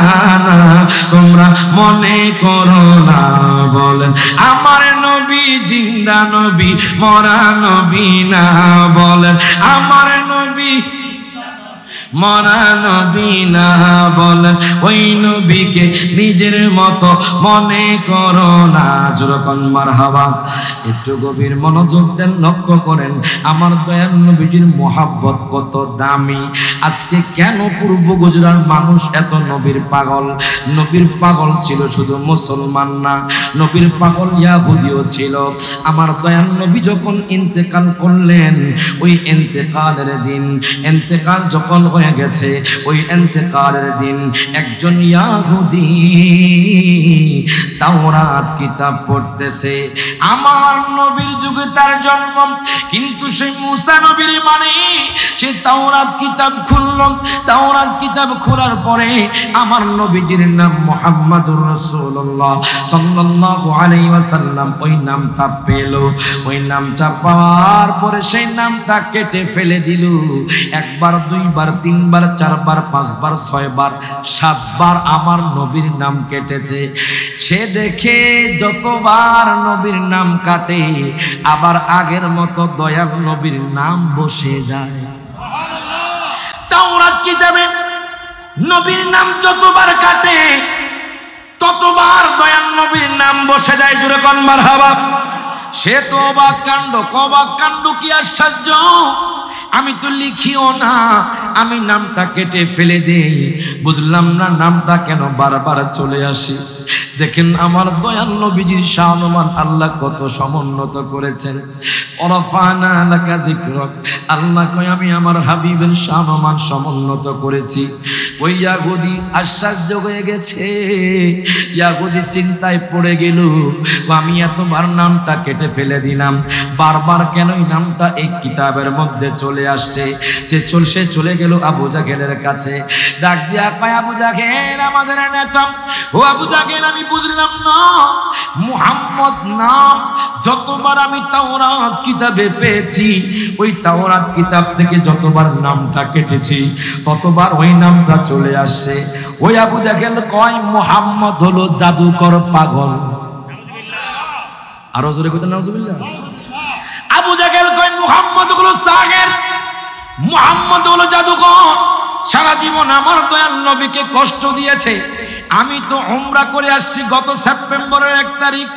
না, তোমরা মনে করো না। বলেন আমার নবী জিন্দা নবী, মরা নবী না। বলেন আমার নবী মরা নবী না। বলেন ওই নবীকে নিজের মতো মনে করো না। যেরকম মারহাবা। একটু গভীর মনোযোগ দেন, লক্ষ্য করেন আমার দয়াল নবীজির মোহাব্বত কত দামি। আজকে কেন পূর্ব গুজরাট মানুষ এত নবীর পাগল? নবীর পাগল ছিল শুধু মুসলমান না, নবীর পাগল ইহুদিও ছিল। আমার দয়াল নবী যখন ইন্তেকাল করলেন, ওই ইন্তেকালের দিন, ইন্তেকাল যখন হয়ে গেছে, ওই ইন্তেকালের দিন একজন ইহুদি তাওরাত কিতাব পড়তেছে। আমার নবীর যুগে তার জন্ম, কিন্তু সেই মুসা নবীর মানে সে তাওরাত কিতাব খুলল। তাওরাত কিতাব খোলার পরে আমার নবীজির নাম মুহাম্মাদুর রাসূলুল্লাহ সাল্লাল্লাহু আলাইহি ওয়াসাল্লাম ওই নামটা পেল। ওই নামটা পাওয়ার পরে সেই নামটা কেটে ফেলে দিল। একবার, দুইবার, তিনবার, চারবার, পাঁচবার, ছয়বার, সাতবার আমার নবীর নাম কেটেছে। সে দেখে যতবার নবীর নাম কাটে, আবার আগের মতো দয়াল নবীর নাম বসে যায়। তাওরাত কিতাবে নবীর নাম যতবার কাটে, ততবার দয়াল নবীর নাম বসে যায়। জোরে কোন মারহাবা। সে তো অবাক কাণ্ড, কবাক কাণ্ড কি আশ্চর্য! আমি তো লিখিও না, আমি নামটা কেটে ফেলে দেই। বুঝলাম না নামটা কেন বারবার চলে আসে। দেখেন আমার দয়াল নবীজির শানমান আল্লাহ কত সমুন্নত করেছেন। ওরাফানা লাকা যিকরাক, আল্লাহ কয় আমি আমার হাবিবের শানমান সমুন্নত করেছি। ওই ইয়াহুদি আশ্চর্য হয়ে গেছে, ইয়াহুদি চিন্তায় পড়ে গেল, আমি এতবার নামটা কেটে ফেলে দিলাম, বারবার কেন এই নামটা এই কিতাবের মধ্যে চলে আসছে। সে চলে গেল আবু জাহেলের কাছে, ডাক দিয়া কয় আবু জাহেল আমাদের নেতা। ও আবু জাহেল আমি বুঝলাম না, মুহাম্মদ নাম যতবার আমি তাওরাত কিতাবে পেয়েছি, ওই তাওরাত কিতাব থেকে যতবার নামটা কেটেছি ততবার ওই নামটা চলে আসছে। ওই আবু জাহেল কয় মুহাম্মদ হলো জাদুকর পাগল। আরো জোরে কইতে নাউজুবিল্লাহ। আবু জাহেল কয় মুহাম্মদ হলো সাহের, মুহাম্মদ হলো জাদুকর, সারা জীবন আমার দয়াল নবীকে কষ্ট দিয়েছে। আমি তো উমরা করে আসছি গত সেপ্টেম্বরের 1 তারিখ,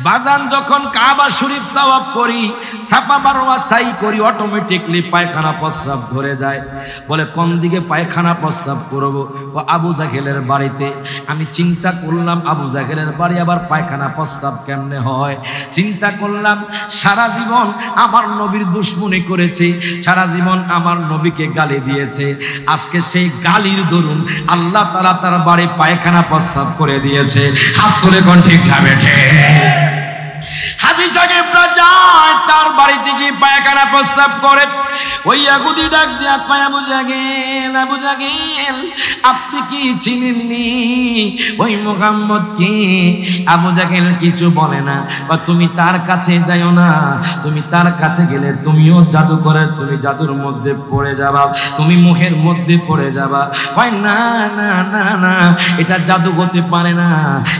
বাজান যখন কাবা শরীফ তাওয়াফ করি, সাফা মারওয়া সাই করি, অটোমেটিকলি পায়খানা প্রস্রাব ধরে যায়। বলে কোন দিকে পায়খানা প্রস্রাব করব? ও আবু জাহেলের বাড়িতে। আমি চিন্তা করলাম আবু জাহেলের বাড়ি আবার পায়খানা প্রস্রাব কেমনে হয়। চিন্তা করলাম সারা জীবন আমার নবীর দুশমনি করেছে, সারা জীবন আমার নবীকে গালি দিয়েছে, আজকে সেই গালির দরুন আল্লাহ তাআলা তার বাড়ি পায়খানা প্রস্রাব করে দিয়েছে। হাত তুলে কোন ঠিক না বেঠে? হাদিস সাহেবরা যায় তার বাড়িতে গিয়ে পায়খানা প্রস্রাব করে। ওই ইয়াহুদি ডাক দিয়া কয় আবু জাহেল, আবু জাহেল আপনি কি চিনেননি ওই মুহাম্মদ কি? আবু জাহেল কিছু বলে না, বা তুমি তার কাছে যাইও না, তুমি তার কাছে গেলে তুমিও জাদু করে, তুমি জাদুর মধ্যে পড়ে যাবা, তুমি মুখের মধ্যে পড়ে যাবা। কয় না না না না, এটা জাদু হতে পারে না,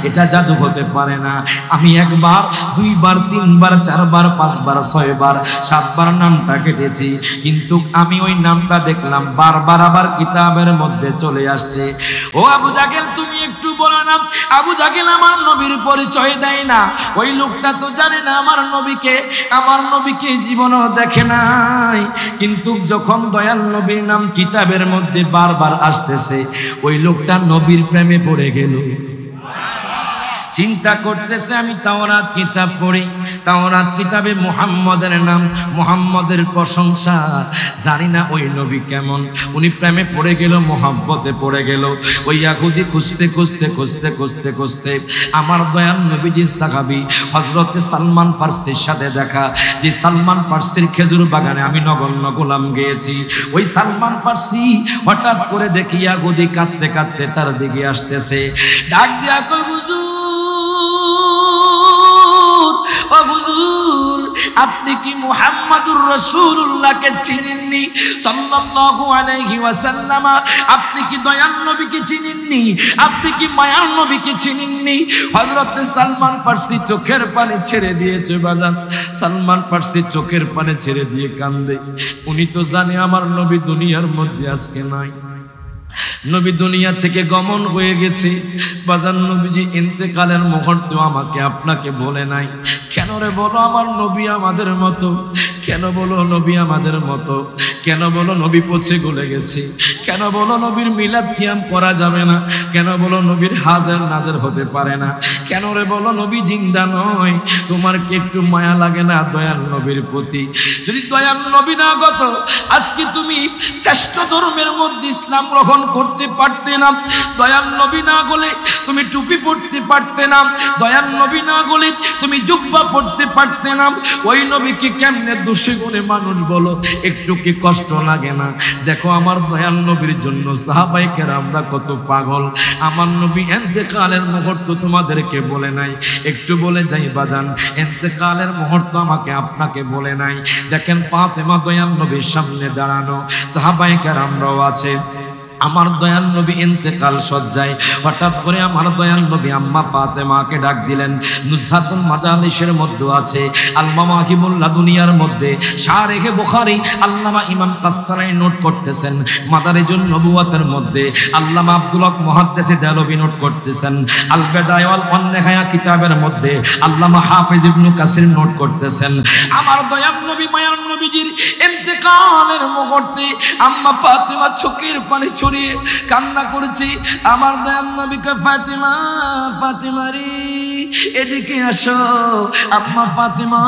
এটা জাদু হতে পারে না। আমি একবার, দুইবার, তিনবার, চারবার, পাঁচবার, 6 বার, 7 বার নামটা কেটেছি, কিন্তু আমি ওই নামটা দেখলাম বারবার আবার কিতাবের মধ্যে চলে আসছে। ও আবু জাহেল তুমি একটু বলো না। আবু জাহেল আমার নবীর পরিচয় দেয় না, ওই লোকটা তো জানে না আমার নবীকে, আমার নবীকে জীবনও দেখে নাই, কিন্তু যখন দয়াল নবীর নাম কিতাবের মধ্যে বারবার আসতেছে, ওই লোকটা নবীর প্রেমে পড়ে গেল। চিন্তা করতেছে আমি তাওরাত কিতাব পড়ি, তাওরাত কিতাবে মুহাম্মদের নাম, মুহাম্মদের প্রশংসা, জানি না ওই নবী কেমন। উনি প্রেমে পড়ে গেল, মোহাব্বতে পড়ে গেল। ওই ইয়াহুদি খুঁজতে খুঁজতে খুঁজতে খুঁজতে খুঁজতে আমার দয়াল নবীজির সাহাবী হযরতে সালমান ফারসির সাথে দেখা। যে সালমান ফারসির খেজুর বাগানে আমি নগণ্য গোলাম গিয়েছি, ওই সালমান ফারসি হঠাৎ করে দেখি ইয়াহুদি কাঁদতে কাঁদতে তার দিকে আসতেছে। ডাক দিয়া কই হুজুর, ও হুজুর আপনি কি মুহাম্মাদুর রাসূলুল্লাহকে চিনেননি সাল্লাল্লাহু আলাইহি ওয়াসাল্লাম? আপনি কি দয়াল নবীকে চিনেননি? আপনি কি মায়ার নবীকে চিনেননি? হযরত সালমান ফারসি চোখের পানি ছেড়ে দিয়েছে বাজান। সালমান ফারসি চোখের পানি ছেড়ে দিয়ে কান্দে। উনি তো জানে আমার নবী দুনিয়ার মধ্যে আজকে নাই, নবী দুনিয়া থেকে গমন হয়ে গেছে। বাজান নবীজি ইন্তেকালের মুহূর্তে আমাকে আপনাকে বলে নাই। কেন রে বলো আমার নবী আমাদের মতো? কেন বলো নবী আমাদের মতো? কেন বলো নবী পচে গলে গেছে? কেন বলো নবীর মিলাদ কিয়াম করা যাবে না? কেন বলো নবীর হাজার নাজার হতে পারে না? কেন রে বলো নবী জিন্দা নয়? তোমার কি একটু মায়া লাগে না দয়াল নবীর প্রতি? যদি দয়াল নবী না গত, আজকে তুমি শ্রেষ্ঠ ধর্মের মধ্যে ইসলাম গ্রহণ করতে পারতে না। দয়াল নবী না গলে তুমি টুপি পড়তে পারতে না। দয়াল নবী না গলে তুমি জুব্বা পড়তে পারতে না। ওই নবীকে কেমনে দোষী গুণে মানুষ বলো, একটু কি কষ্ট লাগে না? দেখো আমার দয়াল নবীর জন্য সাহাবায়ে কেরামরা কত পাগল। আমার নবী ইন্তেকালের মুহূর্ত তোমাদেরকে বলে নাই, একটু বলে যাই বাজান, ইন্তেকালের মুহূর্ত আমাকে আপনাকে বলে নাই। দেখেন ফাতেমা দয়াল নবীর সামনে দাঁড়ানো, সাহাবায়ে কেরামরাও আছে। আমার দয়াল নবী ইন্তেকাল সজ্জায় হঠাৎ করে আমার দয়াল নবী আম্মা ফাতেমাকে ডাক দিলেন। নুজহাতুল মাজালিসের মধ্যে আছে, আল মাওয়াহিবুল লাদুনিয়ার মধ্যে শারিহে বুখারী আল্লামা ইমাম কাস্তালাই নোট করতেছেন, মাদারিজুন নবুওয়াতের মধ্যে আল্লামা আব্দুল হক মুহাদ্দিস দেহলভী নোট করতেছেন, আল বিদায়া ওয়াল ওয়ান-নিহায়া কিতাবের মধ্যে আল্লামা হাফিজ ইবনে কাসির নোট করতেছেন। আমার দয়াল নবী মায়ার নবীজির ইন্তেকালের মুহূর্তে আম্মা ফাতেমা চোখের পানি ছড়িয়ে কান্না করেছি। আমার দয়াল নবীকে ফাতেমা, ফাতেমা রে এদিকে আসো। আম্মা ফাতেমা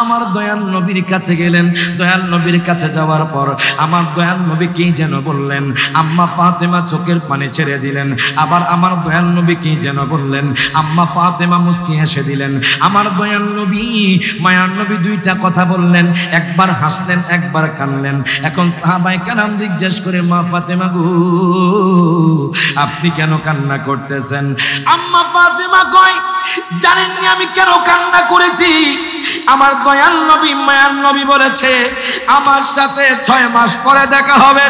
আমার দয়াল নবীর কাছে গেলেন। দয়াল নবীর কাছে যাওয়ার পর আমার দয়াল নবী কি যেন বললেন, আম্মা ফাতেমা চোখের পানি ছেড়ে দিলেন। আবার আমার দয়াল নবী কি যেন বললেন, আম্মা ফাতেমা মুস্কি হেসে দিলেন। আমার দয়াল নবী মায়ার নবী দুইটা কথা বললেন, একবার হাসলেন একবার কানলেন। এখন সাহাবায়ে কেরাম জিজ্ঞেস করে, মা ফাতেমা গো আপনি কেন কান্না করতেছেন? আম্মা ফাতেমা কয়, জানেননি আমি কেন কান্না করেছি? আমার দয়াল নবী মায়ার নবী বলেছে আমার সাথে 6 মাস পরে দেখা হবে।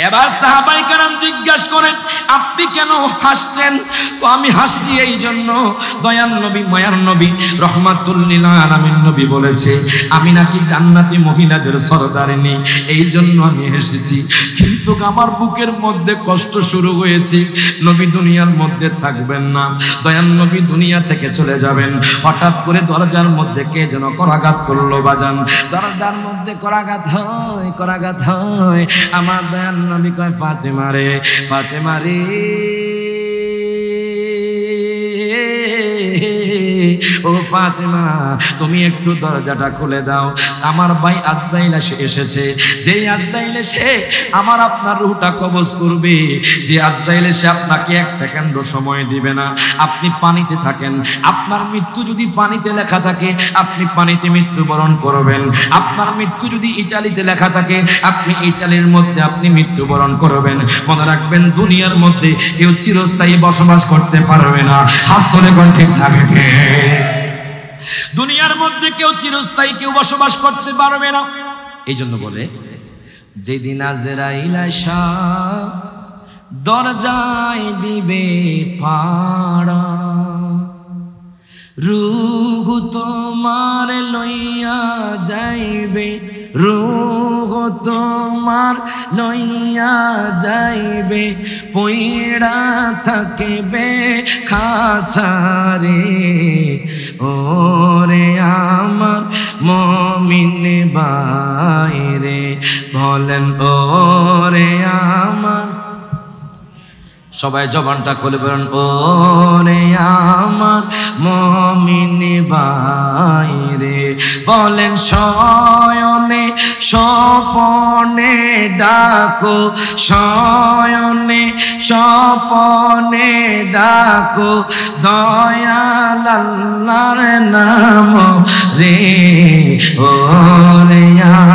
এবার সাহাবায়ে কেরাম জিজ্ঞাসা করেন, আপনি কেন হাসছেন? তো আমি হাসছি এই জন্য, দয়াল নবী মায়ার নবী রহমাতুল লিল আলামিন নবী বলেছে আমি নাকি জান্নাতি মহিলাদের সরদারিনী, এই জন্য আমি হেসেছি। কিন্তু আমার বুকের মধ্যে কষ্ট শুরু হয়েছে, নবী দুনিয়ার মধ্যে থাকবেন না, দয়াল নবী দুনিয়া থেকে চলে যাবেন। হঠাৎ করে দরজার মধ্যে কে যেন করাঘাত করলো বাজান, দরজার মধ্যে করাঘাত হয়, করাঘাত হয়। আমার দয়াল নবী কয়, ফাতেমা রে, ফাতেমা রে ও ফাতেমা তুমি একটু দরজাটা খুলে দাও, আমার ভাই আজরাইল এসেছে। যে আজরাইল এসে আমার আপনার রূহটা কবজ করবে, যে আজরাইল এসে আপনাকে 1 সেকেন্ডও সময় দিবে না। আপনি পানিতে থাকেন, আপনার মৃত্যু যদি পানিতে লেখা থাকে আপনি পানিতে মৃত্যুবরণ করবেন। আপনার মৃত্যু যদি ইটালিতে লেখা থাকে আপনি ইটালির মধ্যে আপনি মৃত্যুবরণ করবেন। মনে রাখবেন দুনিয়ার মধ্যে কেউ চিরস্থায়ী বসবাস করতে পারবে না। হাত তুলে কোন ঠিক লাগে, দুনিয়ার মধ্যে কেউ চিরস্থায়ী কেউ বসবাস করতে পারবে না। এই জন্য বলে যেদিন আজরাইল আইসা দরজায় দিবে পাড়া, রূহ তোমার লইয়া যাইবে, রূহ তোমার লইয়া যাইবে, পইড়া থাকবে খাঁচারে। ওরে আমার মুমিন বাইরে বলেন, ওরে আমার, সবাই জবানটা খুলে বলেন, ওরে আমার মুমিন বাইরে বলেন, শয়নে স্বপনে ডাকো, শয়নে স্বপনে ডাকো, দয়াল আল্লাহর নাম রে। ওরে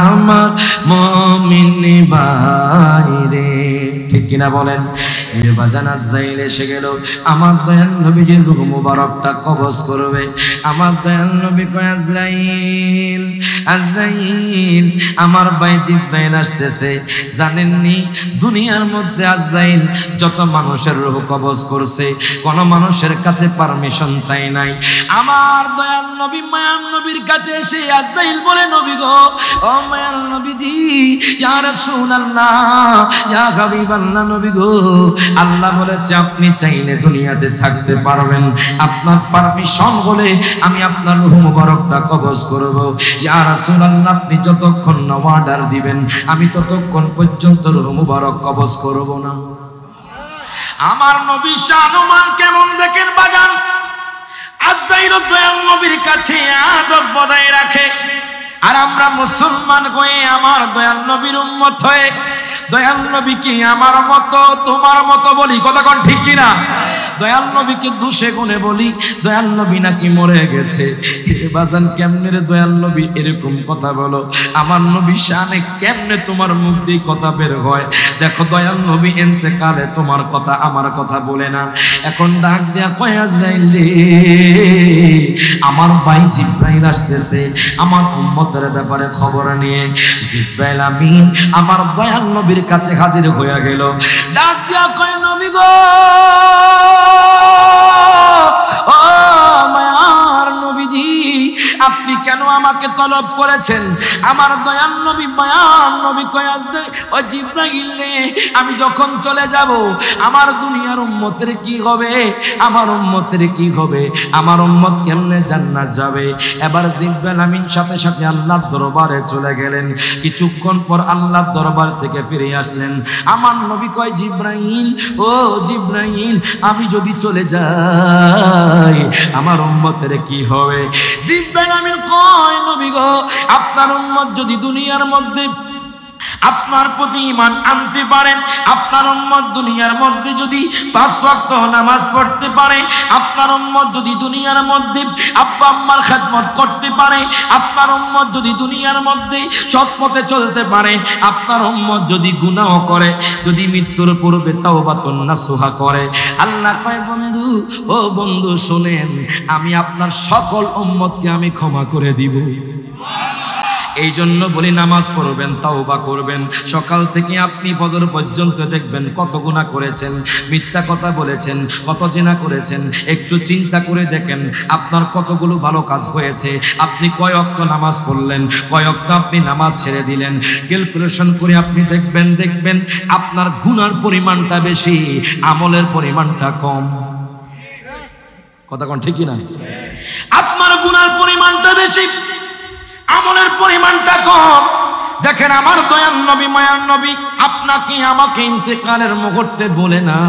আমার মুমিন বাইরে, ঠিক কিনা বলেন? বাজান আজরাইল এসে গেল, আমার দয়াল নবীজির রূহ মুবারকটা কবজ করবে। আমার দয়াল নবী কয়, আজরাইল, আজরাইল আমার ভাই জিবরাইল আসতেছে। জানেননি দুনিয়ার মধ্যে আজরাইল যত মানুষের রূহ কবজ করছে কোন মানুষের কাছে পারমিশন চাই নাই। আমার দয়াল নবী মায়ার নবীর কাছে এসে আজরাইল বলে, নবী গো, ও মায়ার নবীজি, ইয়া রাসূলুল্লাহ, ইয়া হাবিবাল্লাহ, নবী গো, আল্লাহ বলেছে আপনি চাইলে দুনিয়াতে থাকতে পারবেন, আপনার পারমিশন হলে আমি আপনার রূহ মুবারকটা কবজ করব। ইয়া রাসূলুল্লাহ আপনি যতক্ষণ না অর্ডার দিবেন আমি ততক্ষণ পর্যন্ত রূহ মুবারক কবজ করব না। আমার নবী শাহমান কেমন দেখেন বাজান, আজরাইল দয়াল নবীর কাছে আদব বজায় রাখে। আর আমরা মুসলমান হয়ে আমার দয়াল নবীর উম্মত হয়ে দয়াল নবীকে আমার মতো তোমার মতো বলি, কথা কোন ঠিক কিনা? দয়াল নবীকে দোষে গুণে বলি দয়াল নবী নাকি মরে গেছে। বাজান কেমনে রে দয়াল নবী এরকম কথা বলো? আমার নবী শানে কেমনে তোমার মুখ দিয়ে কথা বের হয়? দেখো দয়াল নবী ইন্তেকালে তোমার কথা আমার কথা বলে না। এখন ডাক দেয়া কয়, আজরাইল রে, আমার ভাই জিবরাইল আসতেছে আমার উম্মতের ব্যাপারে খবর নিয়ে। জিবরাইল আমিন আমার দয়াল নবীর কাছে হাজির হয়ে গেল। ডাক দিয়া কয়, নবী গো, ও মায়ার নবীজি, আপনি কেন আমাকে তলব করেছেন? আমার দয়াল নবী মায়ার নবী কয় আছে, ও জিবরাইল রে, আমি যখন চলে যাব আমার দুনিয়ার উম্মতের কি হবে? আমার উম্মতের কি হবে? আমার উম্মত কেমনে জান্নাত যাবে? এবার জিবরাইল আমিন সাথে সাথে আল্লাহর দরবারে চলে গেলেন। কিছুক্ষণ পর আল্লাহর দরবার থেকে ফিরে আসলেন। আমার নবী কয়, জিবরাইল, ও জিবরাইল, আমি যদি চলে যাই আমার উম্মতের কি হবে? জিবরাইল আমিন কয়, নবী গো, আপনার উম্মত যদি দুনিয়ার মধ্যে আপনার প্রতি ঈমান আনতে পারেন, আপনার উম্মত দুনিয়ার মধ্যে যদি 5 ওয়াক্ত নামাজ পড়তে পারে, আপনার উম্মত যদি দুনিয়ার মধ্যে আব্বা আম্মার খেদমত করতে পারে, আপনার উম্মত যদি দুনিয়ার মধ্যে সৎ পথে চলতে পারে, আপনার উম্মত যদি গুনাহ করে, যদি মৃত্যুর পূর্বে তাওবাতুন নাসুহা করে, আল্লাহ কয়, বন্ধু, ও বন্ধু শুনেন, আমি আপনার সকল উম্মতকে আমি ক্ষমা করে দিব। এই জন্য বলি, নামাজ পড়বেন, তাওবা করবেন। সকাল থেকে আপনি ফজর পর্যন্ত দেখবেন কত গুনাহ করেছেন, মিথ্যা কথা বলেছেন, কত জিনা করেছেন। একটু চিন্তা করে দেখেন আপনার কতগুলো ভালো কাজ হয়েছে। আপনি কয় ওয়াক্ত নামাজ পড়লেন, কয় ওয়াক্ত আপনি নামাজ ছেড়ে দিলেন। ক্যালকুলেশন করে আপনি দেখবেন আপনার গুনার পরিমাণটা বেশি, আমলের পরিমাণটা কম। কথা কোন ঠিকই না? আপনার গুনার পরিমাণটা বেশি, আমলের পরিমাণটা কম। দেখেন আমার দয়াল নবী মায়ার নবী আপনাকে আমাকে ইন্তেকালের মুহূর্তে বলে না,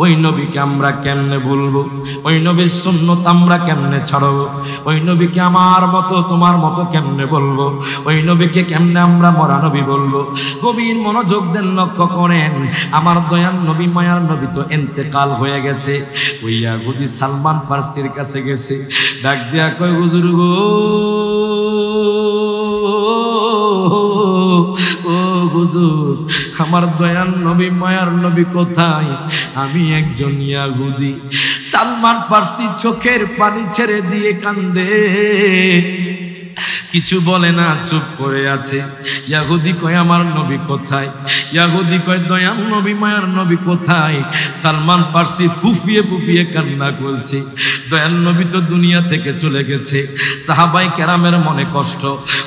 ওই নবীকে আমরা কেমনে বলবো? ওই নবীর সুন্নত আমরা কেমনে ছাড়বো? ওই নবীকে আমার মতো তোমার মতো কেমনে বলবো? ওই নবীকে কেমনে আমরা মরা নবী বলবো? গভীর মনোযোগ দেন, লক্ষ্য করেন, আমার দয়াল নবী মায়ার নবী তো ইন্তেকাল হয়ে গেছে। ওই ইহুদি সালমান ফার্সির কাছে গেছে, ডাক দিয়া কয়, হুজুর গো, ও হুজুর, আমার দয়াল নবী মায়ার নবী কোথায়? আমি একজন ইহুদি। সালমান ফার্সি চোখের পানি ছেড়ে দিয়ে কান্দে, কিছু বলে না, চুপ করে আছে। ইহুদি কয়, আমার নবী কোথায়? ইহুদি কয়, দয়াল নবী মায়ার নবী কোথায়? সালমান ফার্সি ফুফিয়ে ফুফিয়ে কান্না করছে। দয়াল নবী তো দুনিয়া থেকে চলে গেছে। সাহাবায়ে কেরামের মনে কষ্ট,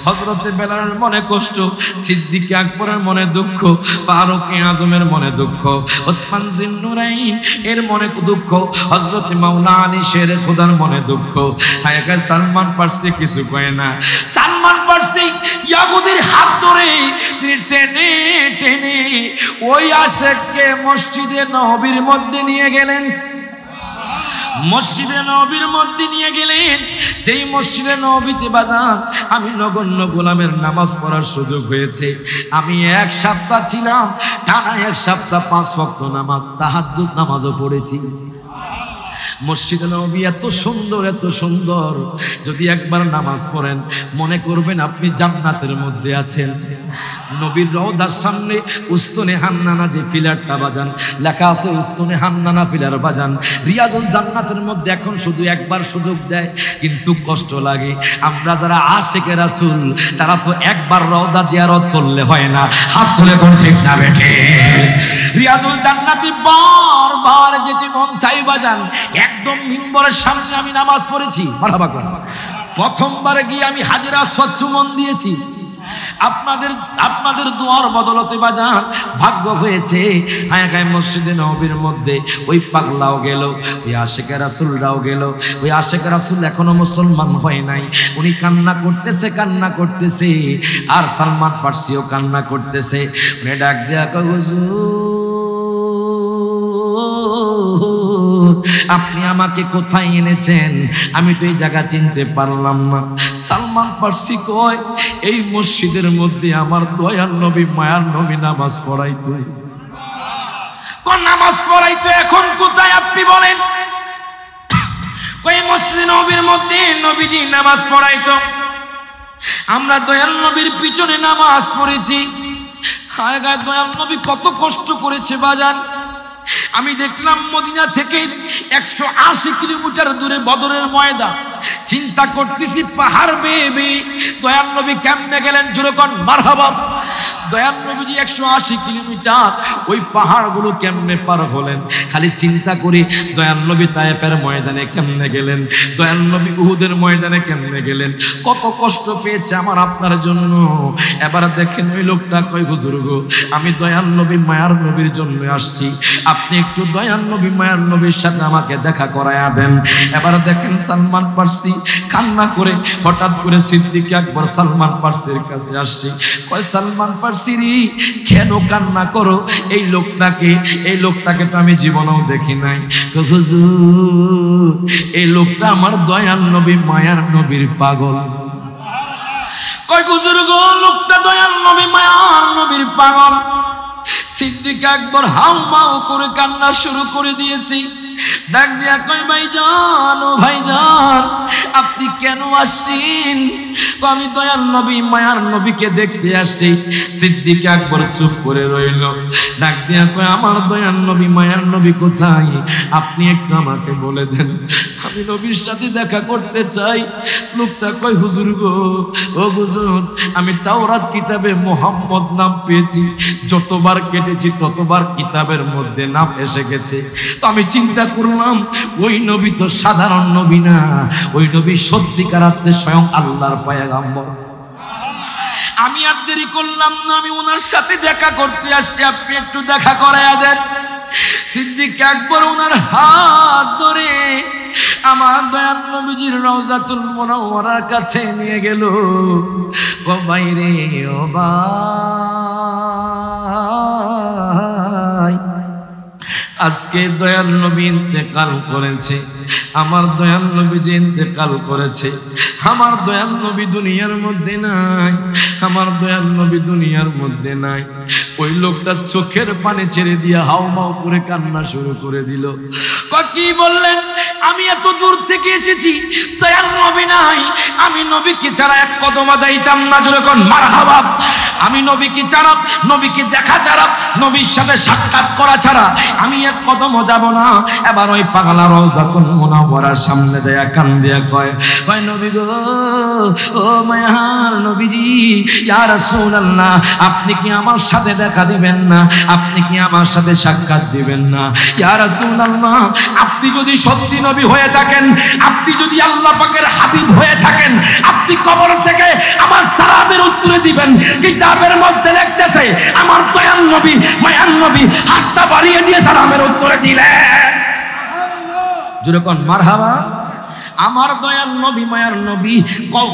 হযরতে বেলালের মনে কষ্ট, সিদ্দিক আকবরের মনে দুঃখ, ফারুক আজমের মনে দুঃখ, ওসমান জিন্নুরাইন এর মনে দুঃখ, হযরতে মাওলানা আলী শেরে খোদার মনে দুঃখ। হায় হায়, সালমান ফার্সি কিছু কয় না। সালমান ফার্সি ইহুদির হাত ধরে তিনি টেনে টেনে ওই আশেককে মসজিদে নববীর মধ্যে নিয়ে গেলেন। মসজিদে নববীর মধ্যে নিয়ে গেলেন। যেই মসজিদে নববীতে বাজার আমি নগণ্য গোলামের নামাজ পড়ার সুযোগ হয়েছে। আমি 1 সপ্তাহ ছিলাম, টানা 1 সপ্তাহ 5 ওয়াক্ত নামাজ, তাহাজ্জুদ নামাজও পড়েছি। মসজিদে নববী এত সুন্দর, এত সুন্দর, যদি একবার নামাজ পড়েন মনে করবেন আপনি জান্নাতের মধ্যে আছেন। নবীর রওজার সামনে উস্তুনে হান্নানা যে ফিলারটা বাজান, লেখা আছে উস্তুনে হান্নানা ফিলার বাজান। রিয়াজুল জান্নাতের মধ্যে এখন শুধু একবার সুযোগ দেয়, কিন্তু কষ্ট লাগে। আমরা যারা আশিকে রাসূল তারা তো একবার রওজা জিয়ারত করলে হয় না। হাত তুলে কোন ঠিক না বেঠে? রিয়াজুল জান্নাতে বারবার যেতে মন চাই বাজান। একদম মিম্বরের সামনে আমি নামাজ পড়েছি, মারহাবা কর। প্রথমবারে গিয়ে আমি হাজরে আসওয়াদ চুম্বন দিয়েছি। আপনাদের দোয়ার বদলতে বাজান ভাগ্য হয়েছে। হায় হায়, মসজিদে নববীর মধ্যে ওই পাগলাও গেল, ওই আশিকে রাসূলরাও গেল। ওই আশিকে রাসূল এখনো মুসলমান হয় নাই, উনি কান্না করতেছে, আর সালমান ফার্সিও কান্না করতেছে। উনি ডাক দেয়া কয়, হুজুর আপনি আমাকে কোথায় এনেছেন? আমি তো এই জায়গা চিনতে পারলাম না। সালমান ফার্সি কয়, এই মসজিদের মধ্যে আমার দয়াল নবী মায়ার নবী নামাজ পড়াইতো। কোন নামাজ পড়াইতো? এখন কোথায় আপনি বলেন? ওই মসজিদ নবীর মধ্যে নবীজি নামাজ পড়াইতো। আমরা দয়াল নবীর পিছনে নামাজ পড়েছি। হায় গায়, দয়াল নবী কত কষ্ট করেছে বাজান। আমি দেখলাম মদিনা থেকে 180 কিলোমিটার দূরে বদরের ময়দান। চিন্তা করতেছি পাহাড় বেয়ে বেয়ে দয়াল নবী কেমনে গেলেন জোরে কোন মারহাবা। দয়াল নবীজি 180 কিলোমিটার ওই পাহাড়গুলো কেমনে পার হলেন খালি চিন্তা করি। দয়াল নবী তায়েফের ময়দানে কেমনে গেলেন, দয়াল নবী উহুদের ময়দানে কেমনে গেলেন, কত কষ্ট পেয়েছে আমার আপনার জন্য। এবার দেখেন ওই লোকটা কয় হুজুর গো আমি দয়াল নবী মায়ার নবীর জন্য আসছি, আপনি একটু দয়াল নবী মায়ার নবীর সাথে আমাকে দেখা করায়া দেন। এবার দেখেন সালমান ফার্সি কান্না করে হঠাৎ করে সিদ্দিক আকবর সালমান ফার্সির কাছে আসছে, কয় সালমান ফার্সি রে কেন কান্না করো, এই লোকটাকে তো আমি জীবনেও দেখি নাই। হুজুর এই লোকটা আমার দয়াল নবী মায়ার নবীর পাগল। কয় হুজুর গো লোকটা দয়াল নবী মায়ার নবীর পাগল। সিদ্দিক আকবর হাউমাউ করে কান্না শুরু করে দিয়েছি। ডাক দিয়া কয় ভাইজান ও ভাইজান আপনি কেন আসছেন? আমি দয়াল নবী মায়ার নবীকে দেখতে আসছি। সিদ্দিক আকবর চুপ করে রইল। ডাক দিয়া কয় আমার দয়াল নবী মায়ার নবী কোথায়, আপনি একটু আমাকে বলে দেন, আমি নবীর সাথে দেখা করতে চাই। লোকটা কয় হুজুর গো ও হুজুর আমি তাওরাত কিতাবে মুহাম্মদ নাম পেয়েছি, যতবার কেটেছি ততবার কিতাবের মধ্যে নাম এসে গেছে। তো আমি চিন্তা করলাম ওই নবী তো সাধারণ নবী না, ওই নবী সত্যিকার অর্থে স্বয়ং আল্লাহর পয়গম্বর। আমি আর দেরি করলাম না, আমি ওনার সাথে দেখা করতে আসছি, আপনি একটু দেখা করায়া দেন। সিদ্দিক আকবর ওনার হাত ধরে আমার দয়াল নবীজির রওজাতুল মুনাওয়ারার কাছে নিয়ে গেল। ও ভাই রে ও ভাই আজকে দয়াল নবী ইন্তেকাল করেছে, আমার দয়াল নবী যে ইন্তেকাল করেছে, আমার দয়াল নবী দুনিয়ার মধ্যে নাই, আমার দয়াল নবী দুনিয়ার মধ্যে নাই। ওই লোকটা চোখের পানি ছেড়ে দিয়ে হাউমাউ করে কান্না শুরু করে দিল। কি বললেন? আমি এত দূর থেকে এসেছি, দয়াল নবী নাই, আমি নবীকে ছাড়া এক কদমা যাইতাম না। যখন মারহাবা, আমি নবীকে ছাড়া, নবীকে দেখা ছাড়া, নবীর সাথে সাক্ষাৎ করা ছাড়া আমি এক কদমও যাব না। এবার ওই পাগলা রওজাতুল মুনাওয়ারার সামনে দেয়া কান দিয়া কয় নবী গো ও মায়ার নবীজি, ইয়া রাসূলুল্লাহ আপনি কি আমার সাথে দেখা দিবেন না? আপনি কি আমার সাথে সাক্ষাৎ দিবেন না? ইয়া রাসূলুল্লাহ আপনি যদি সত্যি নবী হয়ে থাকেন, আপনি যদি আল্লাহ পাকের হাবিব হয়ে থাকেন, আপনি কবর থেকে আমার সালামের উত্তরে দিবেন। কিতাবের মধ্যে লিখতেছে আমার দয়াল নবী মায়ার নবী হাতটা বাড়িয়ে দিয়ে সালামের উত্তরে দিলেন। জোরে কোন মারহাবা। আমার দয়াল নবী মায়ার নবী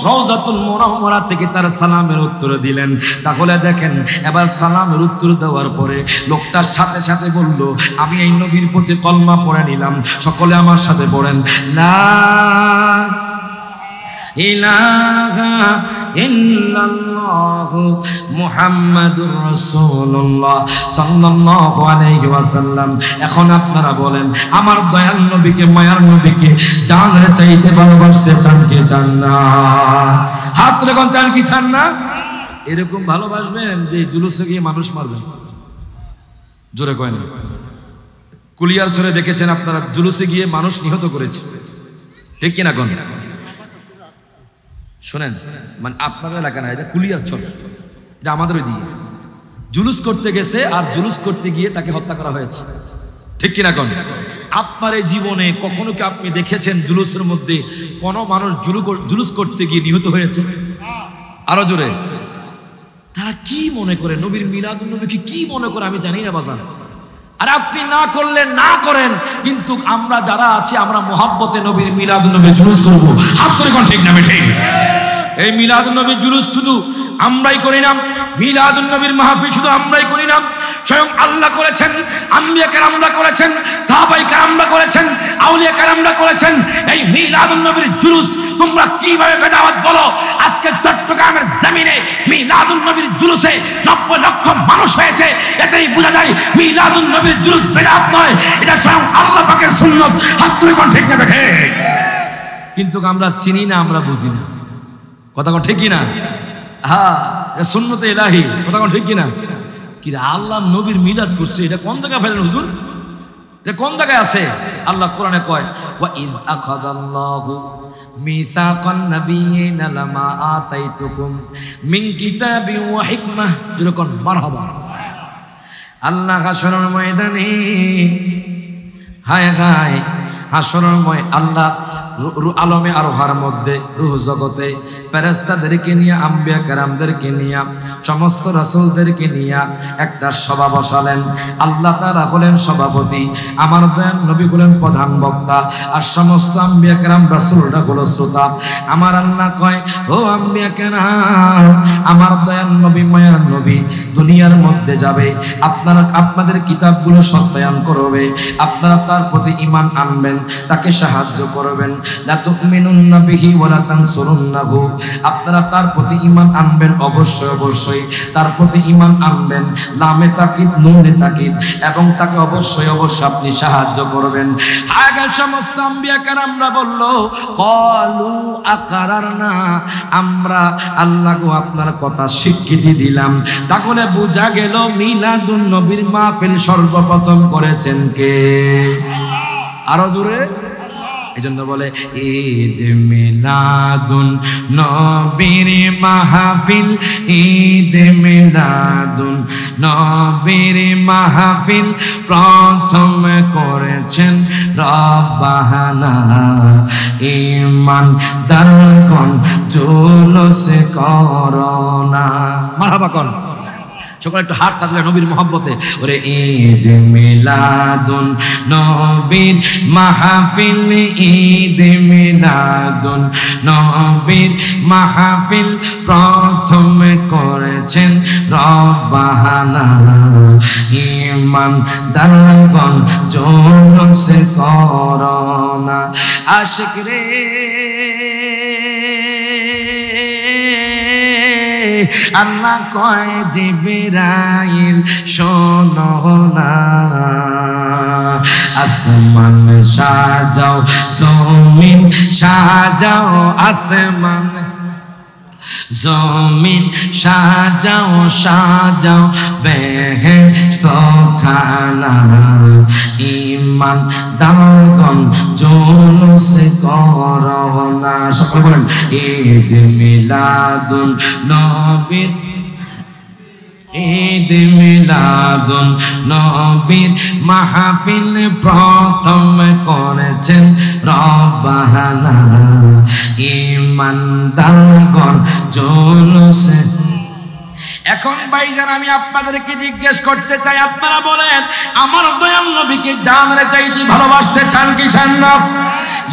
রওজাতুল মুনাওয়ারা থেকে তার সালামের উত্তর দিলেন। তাহলে দেখেন এবার সালামের উত্তর দেওয়ার পরে লোকটার সাথে সাথে বলল আমি এই নবীর প্রতি কলমা পড়ে নিলাম। সকলে আমার সাথে পড়েন লা ইলাহা ইল্লাল্লাহু মুহাম্মাদুর রাসূলুল্লাহ সাল্লাল্লাহু আলাইহি ওয়াসাল্লাম। এখন আপনারা বলেন আমার দয়াল নবীকে মায়ার নবীকে জানের চাইতে ভালোবাসতে চান কি চান না? হাত রেখে চান কি চান না? এরকম ভালোবাসবেন যে জুলুসে গিয়ে মানুষ মারবেন। জোরে কয় না। কুলিয়ার চরে দেখেছেন আপনারা, জুলুসে গিয়ে মানুষ নিহত করেছে, ঠিক কিনা কোন? শোনেন, মানে আপনার এলাকা না, এটা কুলিয়ার চর, এটা আমাদের ওই দিকে জুলুস করতে গেছে আর জুলুস করতে গিয়ে তাকে হত্যা করা হয়েছে, ঠিক কিনা কোন? আপনার এই জীবনে কখনো কি আপনি দেখেছেন জুলুসের মধ্যে কোনো মানুষ জুলুস করতে গিয়ে নিহত হয়েছে? আরো জোরে। তারা কি মনে করে নবীর মিলাদুন নবীকে কি মনে করে আমি জানি না বাজান। আর আপনি না করলে না করেন, কিন্তু আমরা যারা আছি আমরা মোহাব্বতে নবীর মিলাদুন নবী জুলুস করব। হাত ধরে কোন ঠিক না ঠিক? এই মিলাদুন নবী জুলুস শুধু আমরাই করি না, মিলাদুন নবীর মাহফিল শুধু আমরাই করি না, স্বয়ং আল্লাহ করেছেন, আম্বিয়া কেরামরা করেছেন, সাহাবায়ে কেরামরা করেছেন, আউলিয়া কেরামরা করেছেন। এই মিলাদুন নবীর জুলুস তোমরা কিভাবে বেদাত বলো? আজকে চট্টগ্রামের জমিনে মিলাদুন নবীর জুলুসে 90 লক্ষ মানুষ হয়েছে, এতেই বোঝা যায় মিলাদুন নবীর জুলুস বেদাত নয়, এটা স্বয়ং আল্লাহ পাকের সুন্নাত। হাত তুলে কোন ঠিক না ঠিক? কিন্তু আমরা চিনি না, আমরা বুঝি না। কথা কোন ঠিক কিনা? হ্যাঁ, এটা সুন্নতে ইলাহি। কথা কোন ঠিক কিনা? কি আল্লাহ নবীর মিলাদ করছে, এটা কোন জায়গা ফেলেন হুজুর? কোন জায়গায় আছে? আল্লাহ কোরআনে কয় ওয়া ইয আখাযাল্লাহু মিসাকান নাবিয়িনা লামা আতাইতুকুম মিন কিতাবিন ওয়া হিকমাহ। যেরকম মারহাবা। আল্লাহ হাসরের ময়দানে হায় হায় হাসরের আল্লাহ আলমে আরোহার মধ্যে রূহ জগতে ফেরেশতাদেরকে নিয়ে আম্বিয়া কেরামদেরকে নিয়ে সমস্ত রাসূলদেরকে নিয়ে একটা সভা বসালেন। আল্লাহ তাআলা হলেন সভাপতি, আমার দয়াল নবী হলেন প্রধান বক্তা, আর সমস্ত আম্বিয়া কেরাম রাসূলরা হলো শ্রোতা। আমার আল্লাহ কয়, ও আম্বিয়া কেরাম, আমার দয়াল নবী মায়ার নবী দুনিয়ার মধ্যে যাবে, আপনাদের কিতাবগুলো সত্যায়ন করবে, আপনারা তার প্রতি ঈমান আনবেন, তাকে সাহায্য করবেন। লা তুমিনুন্না বিহি ওয়া লা তানসুরুন্নাহু, আপনারা তার প্রতি ঈমান আনবেন, অবশ্যই অবশ্যই তার প্রতি ঈমান আনবেন, লামে তাকিদ নুনে তাকিদ, এবং তাকে অবশ্যই অবশ্যই আপনি সাহায্য করবেন। আগে সমস্ত আম্বিয়া কেরামরা বলল, ক্বালু আকারারনা, আমরা আল্লাহ গো আপনার কথা স্বীকৃতি দিলাম। তাহলে বোঝা গেল মিলাদুন নবীর মাহফিল সর্বপ্রথম করেছেন কে? আরো জোরে। এই জন্য বলে ঈদ মিলাদুন নবীর মাহফিল, ঈদ মিলাদুন নবীর মাহফিল প্রথম করেছেন রব্বানা, ঈমান দারকন জুলুস করোনা। মারহাবা কোন সকলে একটু হাত তাজলে নবীর মোহাব্বতে। ওরে ঈদ মিলাদুন নবীর মাহফিল, ঈদ মিলাদুন নবীর মাহফিল প্রথম করেছেন রব্বানা, ঈমান দারগণ জুলুস করোনা। আশিক রে আল্লাহ কয় জিবরাইল শোনো না, আসমান সাজাও জমিন সাজাও, আসমান জমিন সাজাও সাজাও বেহেশত খানা, ঈমান দারগণ জুলুস করোনা। সকলে বলেন ঈদ মিলাদুন নবীর, ঈদ মিলাদুন নবীর মাহফিল প্রথম করেছেন রব্বানা, ঈমান দারগণ জুলুস। এখন ভাইজান আমি আপনাদেরকে জিজ্ঞেস করতে চাই, আপনারা বলেন আমার দয়াল নবীকে জানের চাইতে ভালোবাসতে চান কি চান না?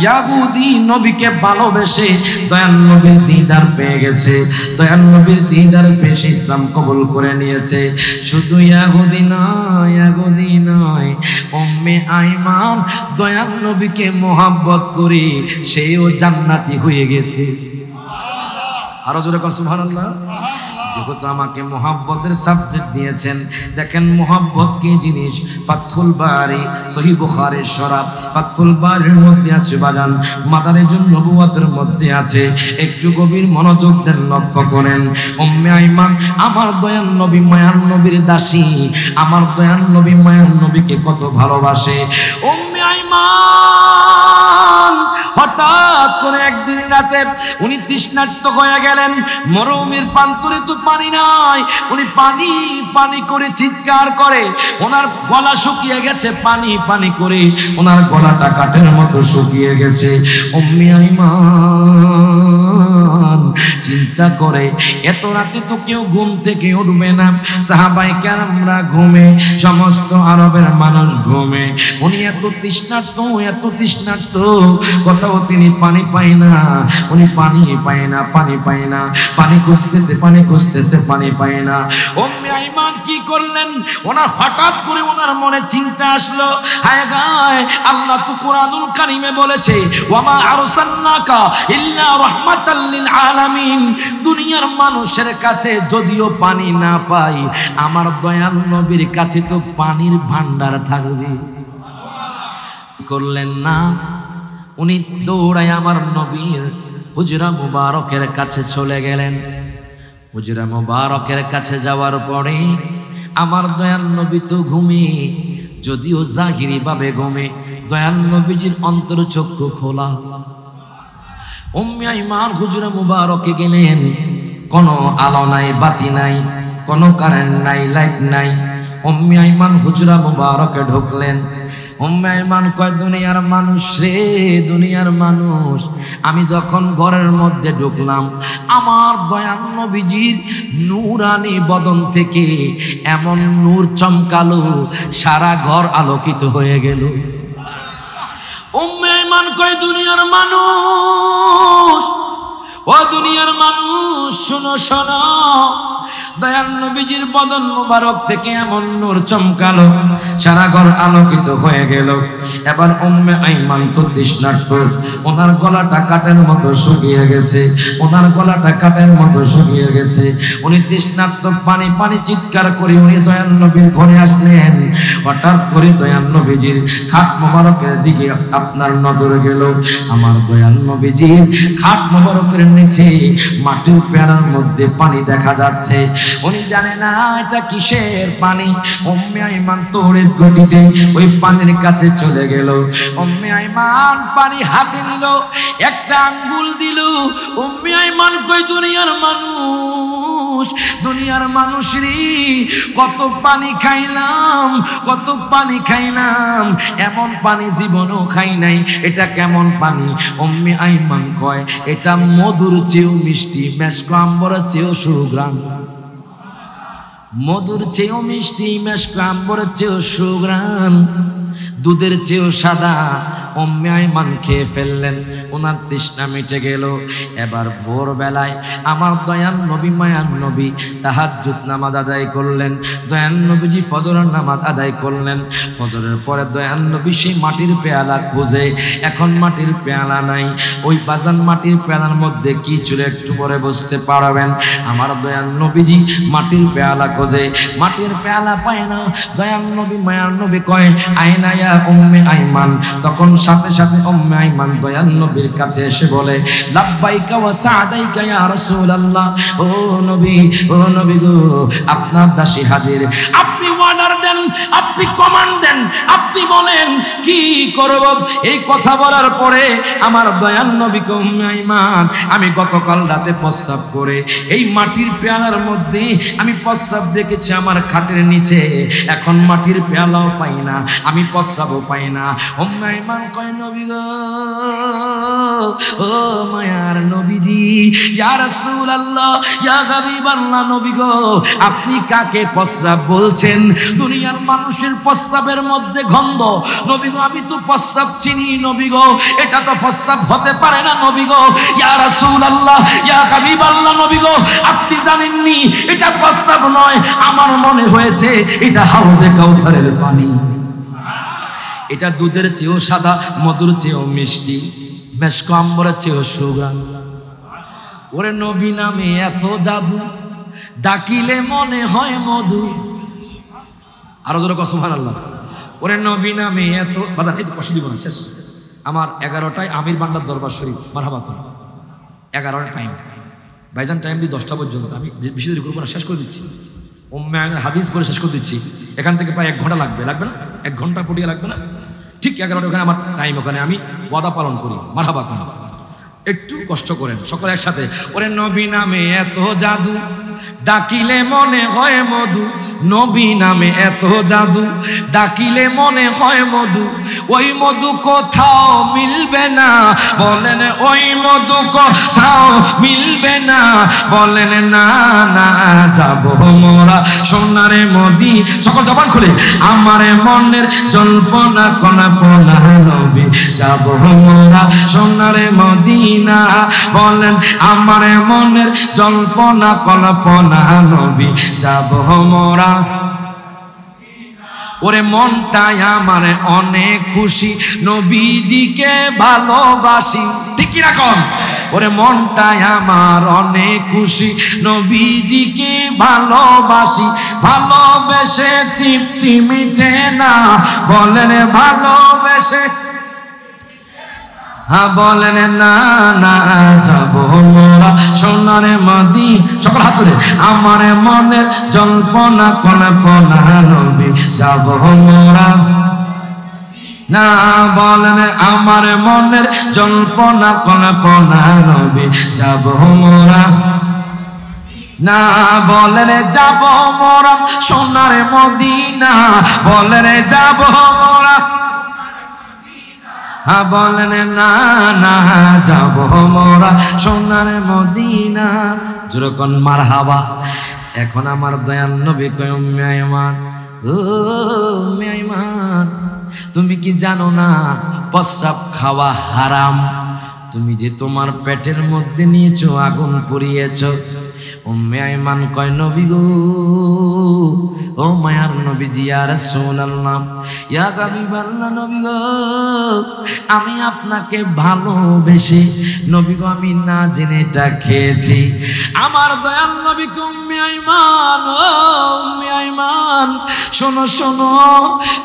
ইয়াহুদি নবীকে ভালোবেসে দয়াল নবীর দিদার পেয়ে গেছে, দয়াল নবীর দিদার পেয়ে ইসলাম কবুল করে নিয়েছে। শুধু ইয়াহুদি নয়, ইয়াহুদি নয়, উম্মে আইমান দয়াল নবীকে মোহাব্বত করে সেও জান্নাতি হয়ে গেছে। আরো জোরে কর সুবহানাল্লাহ। যেহেতু আমাকে মোহাব্বতের সাবজেক্ট দিয়েছেন, দেখেন মোহাব্বত কি জিনিস। ফাতহুল বারি সহিহ বুখারীর শরাহ ফাতহুল বারির মধ্যে আছে বাজান, মাদারিজুন নবুওয়াতের মধ্যে আছে। একটু গভীর মনোযোগ দেন, লক্ষ্য করেন। উম্মে আইমান আমার দয়াল নবী মায়ার নবীর দাসী, আমার দয়াল নবী মায়ার নবীকে কত ভালোবাসে। উম্মে আইমান হঠাৎ করে একদিন রাতে উনি তৃষ্ণার্ত হয়ে গেলেন, মরুভূমির প্রান্তরে তো পানি নাই, উনি পানি পানি করে চিৎকার করে, ওনার গলা শুকিয়ে গেছে, পানি পানি করে ওনার গলাটা কাঠের মতো শুকিয়ে গেছে। উম্মে আইমান চিন্তা করে এত রাতে তো কেউ ঘুম থেকে উঠবে না, সাহাবায়ে কেরামরা ঘুমে, সমস্ত আরবের মানুষ ঘুমে, উনি এত তৃষ্ণার্ত এত তৃষ্ণার্ত, কোথাও তিনি পানি পায় না, উনি পানি পায় না, পানি পায় না, পানি খুঁজতেছে, পানি খুঁজতেছে, পানি পায় না। উম্মে আইমান কি করলেন? ওনার হঠাৎ করে ওনার মনে চিন্তা আসলো, হায় গায় আল্লাহ তো কুরআনুল কারীমে বলেছে, ওয়ামা আরসালনাকা ইল্লা রাহমাতাল লিল আলামিন, দুনিয়ার মানুষের কাছে যদিও পানি না পাই, আমার দয়াল নবীর কাছে তো পানির ভান্ডার থাকবে। করলেন না, উনি দৌড়ায় আমার নবীর হুজরা মুবারকের কাছে চলে গেলেন। হুজরা মুবারকের কাছে যাওয়ার পরে আমার দয়াল নবী তো ঘুমিয়ে, যদিও জাহিরি ভাবে ঘুমে, দয়াল নবীজির অন্তরচক্ষু খোলা। উম্মে আইমান হুজরা মুবারকে গেলেন, কোনো আলো নাই, বাতি নাই, কোনো কারেন্ট নাই, লাইট নাই। উম্মে আইমান হুজরা মুবারকে ঢুকলেন। উম্মে আইমান কয়, দুনিয়ার মানুষ রে, দুনিয়ার মানুষ, আমি যখন ঘরের মধ্যে ঢুকলাম, আমার দয়াল নবীজির নূরানি বদন থেকে এমন নূর চমকালো, সারা ঘর আলোকিত হয়ে গেল। উম্মে আইমান কয়, দুনিয়ার মানুষ, ও দুনিয়ার মানুষ, শোনো শোনো, দয়াল নবীজির বদন মুবারক থেকে এমন নূর চমকালো, সারা ঘর আলোকিত হয়ে গেল। এবার উম্মে আইমান তো তৃষ্ণার্ত, ওনার গলাটা কাঠের মতো শুকিয়ে গেছে, ওনার গলাটা কাঠের মতো শুকিয়ে গেছে। উনি তৃষ্ণার্ত, পানি পানি চিৎকার করে উনি দয়াল নবীর ঘরে আসলেন। হঠাৎ করে দয়াল নবীজির খাট মুবারকের দিকে আপনার নজর গেল। আমার দয়াল নবীজির খাট মুবারকের নিচে মাটির পেয়ালার মধ্যে পানি দেখা যাচ্ছে। উনি জানে না এটা কিসের পানি। উম্মে আইমান তোড়ের গতিতে ওই পানির কাছে চলে গেল। উম্মে আইমান পানি হাতে নিল, একটা আঙ্গুল দিল। উম্মে আইমান কই, দুনিয়ার মানুষ, দুনিয়ার মানুষেরই কত পানি খাইলাম, কত পানি খাইলাম, এমন পানি জীবনও খাই নাই। এটা কেমন পানি? উম্মে আইমান কয়, এটা মধুর চেয়েও মিষ্টি, মেশক আম্বরের চেয়েও সুঘ্রাণ। মধুর চেয়েও মিষ্টি, মেশক আম্বরের চেয়েও সুঘ্রাণ, দুধের চেয়েও সাদা। উম্মে আইমান খেয়ে ফেললেন, ওনার তৃষ্ণা মিটে গেল। এবার ভোরবেলায় আমার দয়াল নবী, মায়ার নবী তাহাজ্জুদ নামাজ আদায় করলেন। দয়াল নবীজি ফজরের নামাজ আদায় করলেন। ফজরের পরে দয়াল নবী সেই মাটির পেয়ালা খুঁজে, এখন মাটির পেয়ালা নাই। ওই বাজান মাটির পেয়ালার মধ্যে কি ছিল একটু পরে বুঝতে পারবেন। আমার দয়াল নবীজি মাটির পেয়ালা খোঁজে, মাটির পেয়ালা পায় না। দয়াল নবী, মায়ার নবী কয়, আয়না ইয়া উম্মে আইমান। তখন সাথে সাথে উম্মে আইমান দয়াল নবীর কাছে এসে বলে, লাব্বাইকা ওয়া সাদাইকা ইয়া রাসূলুল্লাহ। ও নবী, ও নবী গো, আপনার দাসী হাজির। আপনি অর্ডার দেন, আপনি কমান্ড দেন, আপনি বলেন কি করব। এই কথা বলার পরে আমার দয়াল নবীকে, উম্মে আইমান, আমি গতকাল রাতে প্রস্রাব করে এই মাটির পেয়ালার মধ্যে আমি প্রস্রাব দেখেছি আমার খাটের নিচে। এখন মাটির পেয়ালাও পাই না, আমি প্রস্রাবও পাই না। উম্মে আইমান কয়, নবী গো, ও মায়ার নবীজি, ইয়া রাসূলুল্লাহ, ইয়া হাবিবাল্লাহ, নবী গো, আপনি কাকে প্রস্রাব বলছেন? দুনিয়ার মানুষের প্রস্রাবের মধ্যে গন্ধ। নবী গো, আমি তো প্রস্রাব চিনি নবী গো, এটা তো প্রস্রাব হতে পারে না নবী গো। ইয়া রাসূলুল্লাহ, ইয়া হাবিবাল্লাহ, নবী গো, আপনি জানেননি এটা প্রস্রাব নয়, আমার মনে হয়েছে এটা হাউজে কাউসারের পানি। এটা দুধের চেয়েও সাদা, মধুর চেয়েও মিষ্টি, মেশক আম্বরের চেয়েও সুঘ্রাণ। ওরে নবী নামে এত জাদু, ডাকিলে মনে হয় মধু। আরো জোরে কসম সুবহানাল্লাহ। ওরে নবী নামে এত, বাজার এই তো কষ্ট দিব না, শেষ। আমার 11টায় আমির বান্দার দরবার শরীফ, মারহাবা। 11টার টাইম, ভাইজান টাইম দিয়ে 10টা পর্যন্ত। আমি বেশি দেরি করবো না, শেষ করে দিচ্ছি। উম্মে আইমানের হাদিস পড়ে শেষ করে দিচ্ছি। এখান থেকে প্রায় 1 ঘন্টা লাগবে, লাগবে না? 1 ঘন্টা পড়িয়ে লাগবে না? ঠিক 11টা ওখানে আমার টাইম, ওখানে আমি ওয়াদা পালন করি। মারহাবা করেন, একটু কষ্ট করেন সকলে একসাথে। ওরে নবী নামে এত জাদু, ডাকিলে মনে হয় মধু। নবী নামে এত জাদু, ডাকিলে মনে হয় মধু। ওই মধু কোথাও মিলবে না, বলেন ওই মধু কোথাও মিলবে না। বলেন না না, যাব মোরা সোনারে মদি। সকল জবান খুলে, আমার মনের জল্পনা কল্পনা নবী, যাব মোরা সোনারে মদিনা। বলেন আমার মনের জল্পনা কল্পনা নবী, যাব মোরা। ওরে মনটাই আমার অনেক খুশি, নবীজিকে ভালোবাসি। ঠিক কি রকম? ওরে মনটাই আমার অনেক খুশি, নবীজিকে ভালোবাসি। ভালোবেসে তৃপ্তি মিটে না, বলেন ভালোবেসে। হ্যাঁ বলেন না না যাব মোরা সোনার মদিনা। সকল হাত তুলে আমার মনের জল্পনা কল্পনা নবী যাব মোরা না। বলেন আমার মনের জল্পনা কল্পনা নবী যাব মোরা না। বলেন যাব মোরা সোনার মদিনা। বলেন যাব মোরা বলেন না না যাব মোরা সোনার মদিনা। যেরকম মারহাবা। এখন আমার দয়াল নবী কয় উম্মে আইমান, ও উম্মে আইমান তুমি কি জানো না প্রস্রাব খাওয়া হারাম? তুমি যে তোমার পেটের মধ্যে নিয়েছো আগুন পুড়িয়েছো। উম্মে আইমান কয় নবী গো, ও মায়ার নবীজি ইয়া রাসূলুল্লাহ ইয়া হাবিবাল্লাহ, নবী গো আমি আপনাকে ভালোবেসে নবী গো আমি না জেনে এটা খেয়েছি। আমার দয়াল নবী উম্মে আইমান, ও উম্মে আইমান শোনো শোনো,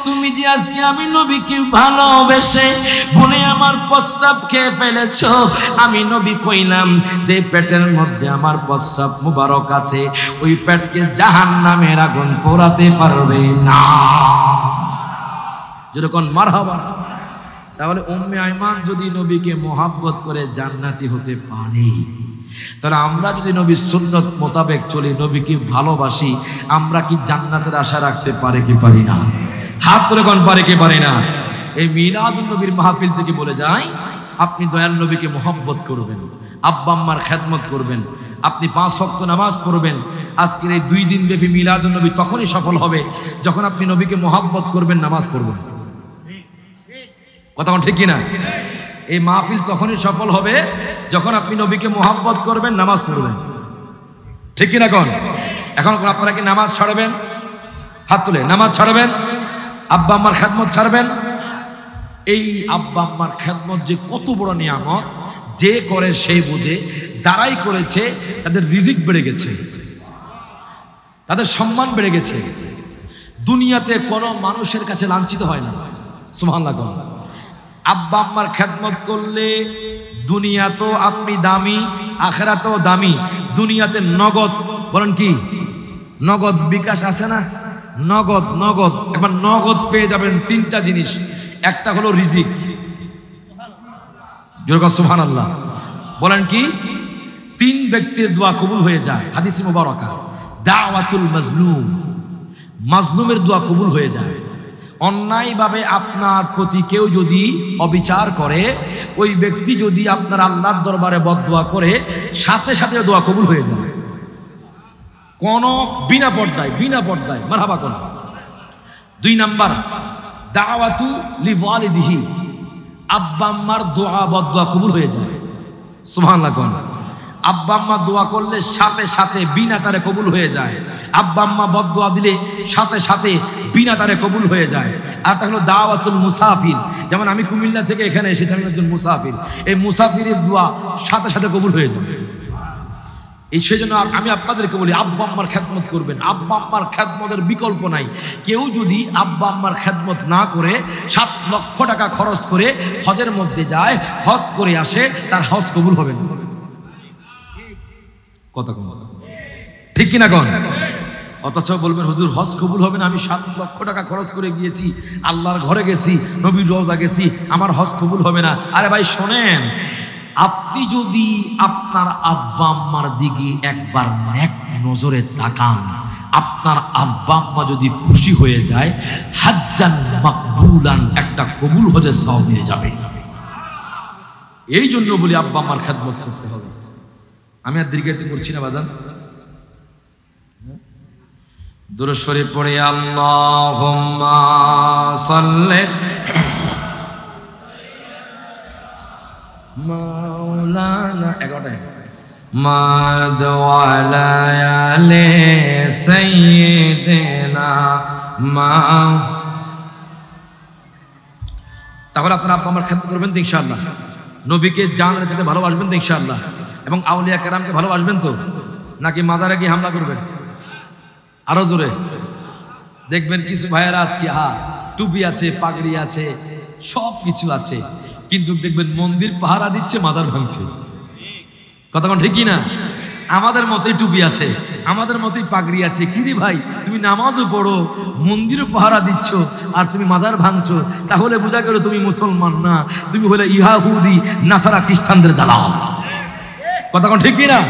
তুমি যে আজকে আমি নবীকে ভালোবেসে বলে আমার প্রস্রাব খেয়ে ফেলেছো, আমি নবী কইলাম যে পেটের মধ্যে আমার প্রস্রাব মুবারক আছে ওই পেটকে জাহান্নামের আগুন পোড়াতে পারবে না। যেরকম মারহাবা। তাহলে উম্মে আইমান যদি নবীকে মোহাব্বত করে জান্নাতি হতে পারে, তাহলে আমরা যদি নবীর সুন্নত মোতাবেক চলি, নবীকে ভালোবাসি, আমরা কি জান্নাতের আশা রাখতে পারি কি পারি না? হাত তুলে কোন পারে কি পারি না? এই মিলাদুন নবীর মাহফিল থেকে বলে যায় আপনি দয়াল নবীকে মোহাব্বত করবেন, আব্বা আম্মার খেদমত করবেন, আপনি 5 ওয়াক্ত নামাজ পড়বেন। আজকের এই 2 দিন ব্যাপী মিলাদুন নবী তখনই সফল হবে যখন আপনি নবীকে মোহাব্বত করবেন, নামাজ পড়বেন। কথা ঠিক কিনা? এই মাহফিল তখনই সফল হবে যখন আপনি নবীকে মোহাব্বত করবেন, নামাজ পড়বেন। ঠিক কিনা কোন? এখন আপনারা কি নামাজ ছাড়বেন? হাত তুলে নামাজ ছাড়বেন, আব্বা আম্মার খেদমত ছাড়বেন? এই আব্বা আম্মার খেদমত যে কত বড় নিয়ামত, যে করে সেই বুঝে। যারাই করেছে তাদের রিজিক বেড়ে গেছে, তাদের সম্মান বেড়ে গেছে, দুনিয়াতে কোনো মানুষের কাছে লাঞ্ছিত হয় না। সুবহানাল্লাহ। আব্বা আম্মার খেদমত করলে দুনিয়াতেও আপনি দামি, আখিরাতেও দামি। দুনিয়াতে নগদ, বলেন কি নগদ বিকাশ আছে না? নগদ নগদ এবার নগদ পেয়ে যাবেন 3টা জিনিস। একটা হলো রিজিক, যেরকম সুবহানাল্লাহ বলেন কি 3 ব্যক্তির দোয়া কবুল হয়ে যায়। হাদিসে মুবারাকা দাওয়াতুল মাজলুম, মাজলুমের দোয়া কবুল হয়ে যায়। অন্যায়ভাবে আপনার প্রতি কেউ যদি অবিচার করে, ওই ব্যক্তি যদি আপনার আল্লাহর দরবারে বদদোয়া করে, সাথে সাথে দোয়া কবুল হয়ে যায়। কোনো বিনা পর্দায় মারহাবা কোন। 2 নাম্বার দাওয়াতু লিওয়ালিদিহি, আব্বা আম্মার দোয়া বদদোয়া কবুল হয়ে যায়। সুবহানাল্লাহ কোন। আব্বা আম্মা দোয়া করলে সাথে সাথে বিনা তারে কবুল হয়ে যায়। আব্বা আম্মা বদদোয়া দিলে সাথে সাথে বিনা তারে কবুল হয়ে যায়। আর তা হলো দাওয়াতুল মুসাফির, যেমন আমি কুমিল্লা থেকে এখানে এসেছি, আমি একজন মুসাফির, এই মুসাফিরের দোয়া সাথে সাথে কবুল হয়ে যায়। এই সেজন্য আমি আপনাদেরকে বলি আব্বা আম্মার খেদমত করবেন। আব্বা আম্মার খেদমতের বিকল্প নাই। কেউ যদি আব্বা আম্মার খেদমত না করে 7 লক্ষ টাকা খরচ করে হজের মধ্যে যায়, হজ করে আসে, তার হজ কবুল হবে না। কথা কম ঠিক কিনা কোন? অথচ বলবেন হুজুর হজ কবুল হবে না, আমি 7 লক্ষ টাকা খরচ করে গিয়েছি, আল্লাহর ঘরে গেছি, নবীর রওজা গেছি, আমার হজ কবুল হবে না। আরে ভাই শোনেন, আপনি যদি আপনার আব্বা আম্মার দিকে একবার নেক নজরে তাকান, আপনার আব্বা আম্মা যদি খুশি হয়ে যায়, হাজ্জান মাকবুলান, একটা কবুল হজের সওয়াব পেয়ে যাবে। এই জন্য বলি আব্বা আম্মার খেদমত করতে হবে। আমি আর দীর্ঘায়িত করছি না বাজান। দুরূদ শরীফ পড়ে আল্লাহুম্মা সাল্লি মাওলানা 11 মাদ ওয়ালা আলে সাইয়্যিদিনা মা। তাহলে আপনারা আব্বা আম্মার খেদমত করবেন তো ইনশাআল্লাহ, নবীকে জানের সাথে ভালোবাসবেন তো ইনশাআল্লাহ, এবং আউলিয়া কেরামকে ভালোবাসবেন তো, নাকি মাজারে গিয়ে হামলা করবেন? আরো জোরে দেখবেন কিছু ভাইয়েরা আজকে টুপি আছে, পাগড়ি আছে, সব কিছু আছে, কিন্তু দেখবেন মন্দির পাহারা দিচ্ছে, মাজার ভাঙছে। কথা কোন ঠিক কি না? আমাদের মতোই টুপি আছে, আমাদের মতোই পাগড়ি আছে। কি রে ভাই, তুমি নামাজও পড়ো, মন্দিরও পাহারা দিচ্ছ, আর তুমি মাজার ভাঙছো, তাহলে বোঝা গেল তুমি মুসলমান না, তুমি হলে ইহুদি নাসারা খ্রিস্টানদের দালাল। কথা কোন ঠিক কি না?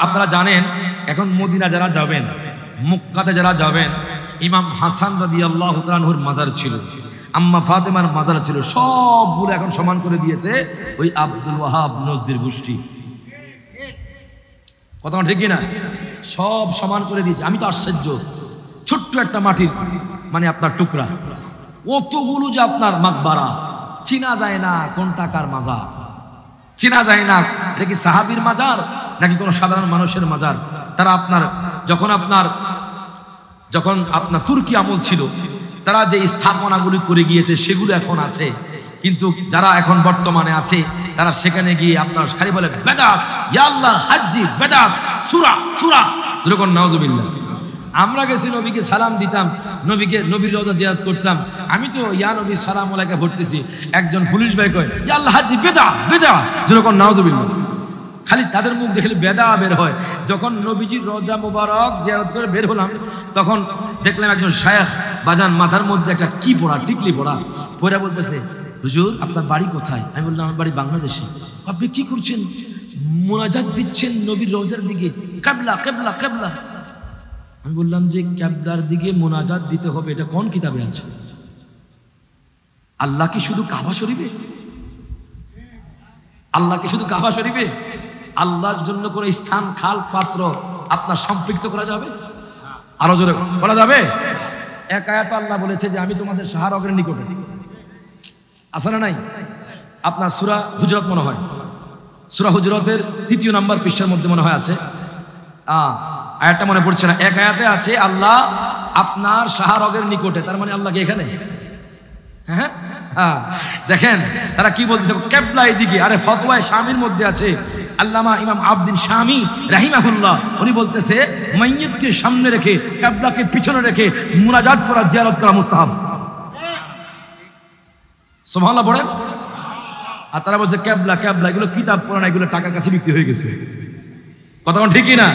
আপনারা জানেন এখন মদিনা যারা যাবেন, মক্কাতে যারা যাবেন, ইমাম হাসান রাদিয়াল্লাহু তাআলা আনহুর মাজার ছিল, আম্মা ফাতেমার মাজার ছিল, সবগুলো এখন সমান করে দিয়েছে ওই আব্দুল ওয়াহাব নজদির গোষ্ঠী। কথা ঠিক কিনা? সব সমান করে দিয়েছে। আমি তো আশ্চর্য, ছোট্ট একটা মাটির মানে আপনার টুকরা, কতগুলো যে আপনার মাকবারা, চিনা যায় না কোনটা কার মাজার, চিনা যায় না এটা কি সাহাবীর মাজার নাকি কোনো সাধারণ মানুষের মাজার। তারা যখন আপনার তুর্কি আমল ছিল, তারা যে স্থাপনাগুলি করে গিয়েছে সেগুলো এখন আছে, কিন্তু যারা এখন বর্তমানে আছে তারা সেখানে গিয়ে আপনার খালি বলে বেদাত, ইয়া আল্লাহ হাজ্জি বেদাত, সূরা সূরা, যখন নাউজুবিল্লাহ। আমরা গেছি নবীকে সালাম দিতাম, নবীর রওজা জিয়ারত করতাম, আমি তো ইয়া নবী সালাম আলাইকা পড়তেছি, একজন পুলিশ ভাই কয় ইয়া আল্লাহ হাজ্জি বেদাত বেদাত, যখন নাউজুবিল্লাহ। খালি তাদের মুখ দেখলে বেদা বের হয়। যখন নবীজির রওজা মুবারক জিয়ারত করে বের হলাম, তখন দেখলাম একজন শায়েখ বাজান মাথার মধ্যে একটা কি পড়া, টিকলি পড়া পড়া, বলতেছে হুজুর আপনার বাড়ি কোথায়? আমি বললাম আমার বাড়ি বাংলাদেশে। আপনি কি করছেন? মুনাজাত দিচ্ছেন নবীর রওজার দিকে, কিবলা কিবলা কিবলা। আমি বললাম যে কিবলার দিকে মুনাজাত দিতে হবে এটা কোন কিতাবে আছে? আল্লাহ কি শুধু কাবা শরীফে? আল্লাহ কি শুধু কাবা শরীফে? আল্লাহর জন্য করে স্থান, খাল, পাত্র আপনার সম্পৃক্ত করা যাবে? আরো জোরে বলা যাবে? এক আয়াত আল্লাহ বলেছে যে আমি তোমাদের শাহরগের নিকটে, আছে না নাই? আপনার সূরা হুজরাত মনে হয়, সূরা হুজরাতের ৩য় নাম্বার পৃষ্ঠার মধ্যে মনে হয় আছে, আয়াতটা মনে পড়ছে না। এক আয়াতে আছে আল্লাহ আপনার শাহরগের নিকটে, তার মানে আল্লাহ কি এখানে? হ্যাঁ হ্যাঁ, দেখেন তারা কি বলতেছে, কিবলা এদিকে। আরে ফতোয়ায়ে শামীর মধ্যে আছে, আল্লামা ইমাম আবদিন শামী রাহিমাহুল্লাহ উনি বলতেছে মাইয়িতকে সামনে রেখে কিবলাকে পিছনে রেখে মুনাজাত করা, জিয়ারত করা মুস্তাহাব। সুবহানাল্লাহ পড়েন। আর তারা বলছে কিবলা কিবলা, এগুলো কিতাব পড়া না, এগুলো টাকার কাছে বিক্রি হয়ে গেছে। কথা কোন ঠিক না?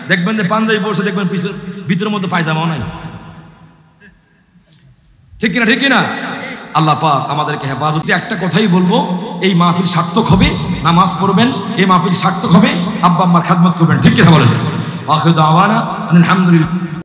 দেখবেন যে পাঞ্জাবি পরছে, দেখবেন ভিতরের মধ্যে পায়জামাও নাই। ঠিক কিনা? ঠিক কিনা? আল্লাহ পাক আমাদেরকে হেফাজত। একটা কথাই বলবো, এই মাহফিল সার্থক হবে, নামাজ পড়বেন, এই মাহফিল সার্থক হবে, আব্বা আম্মার খেদমত করবেন। ঠিক কিনা বলেন? আখিরু দাওয়ানা আলহামদুলিল্লাহ।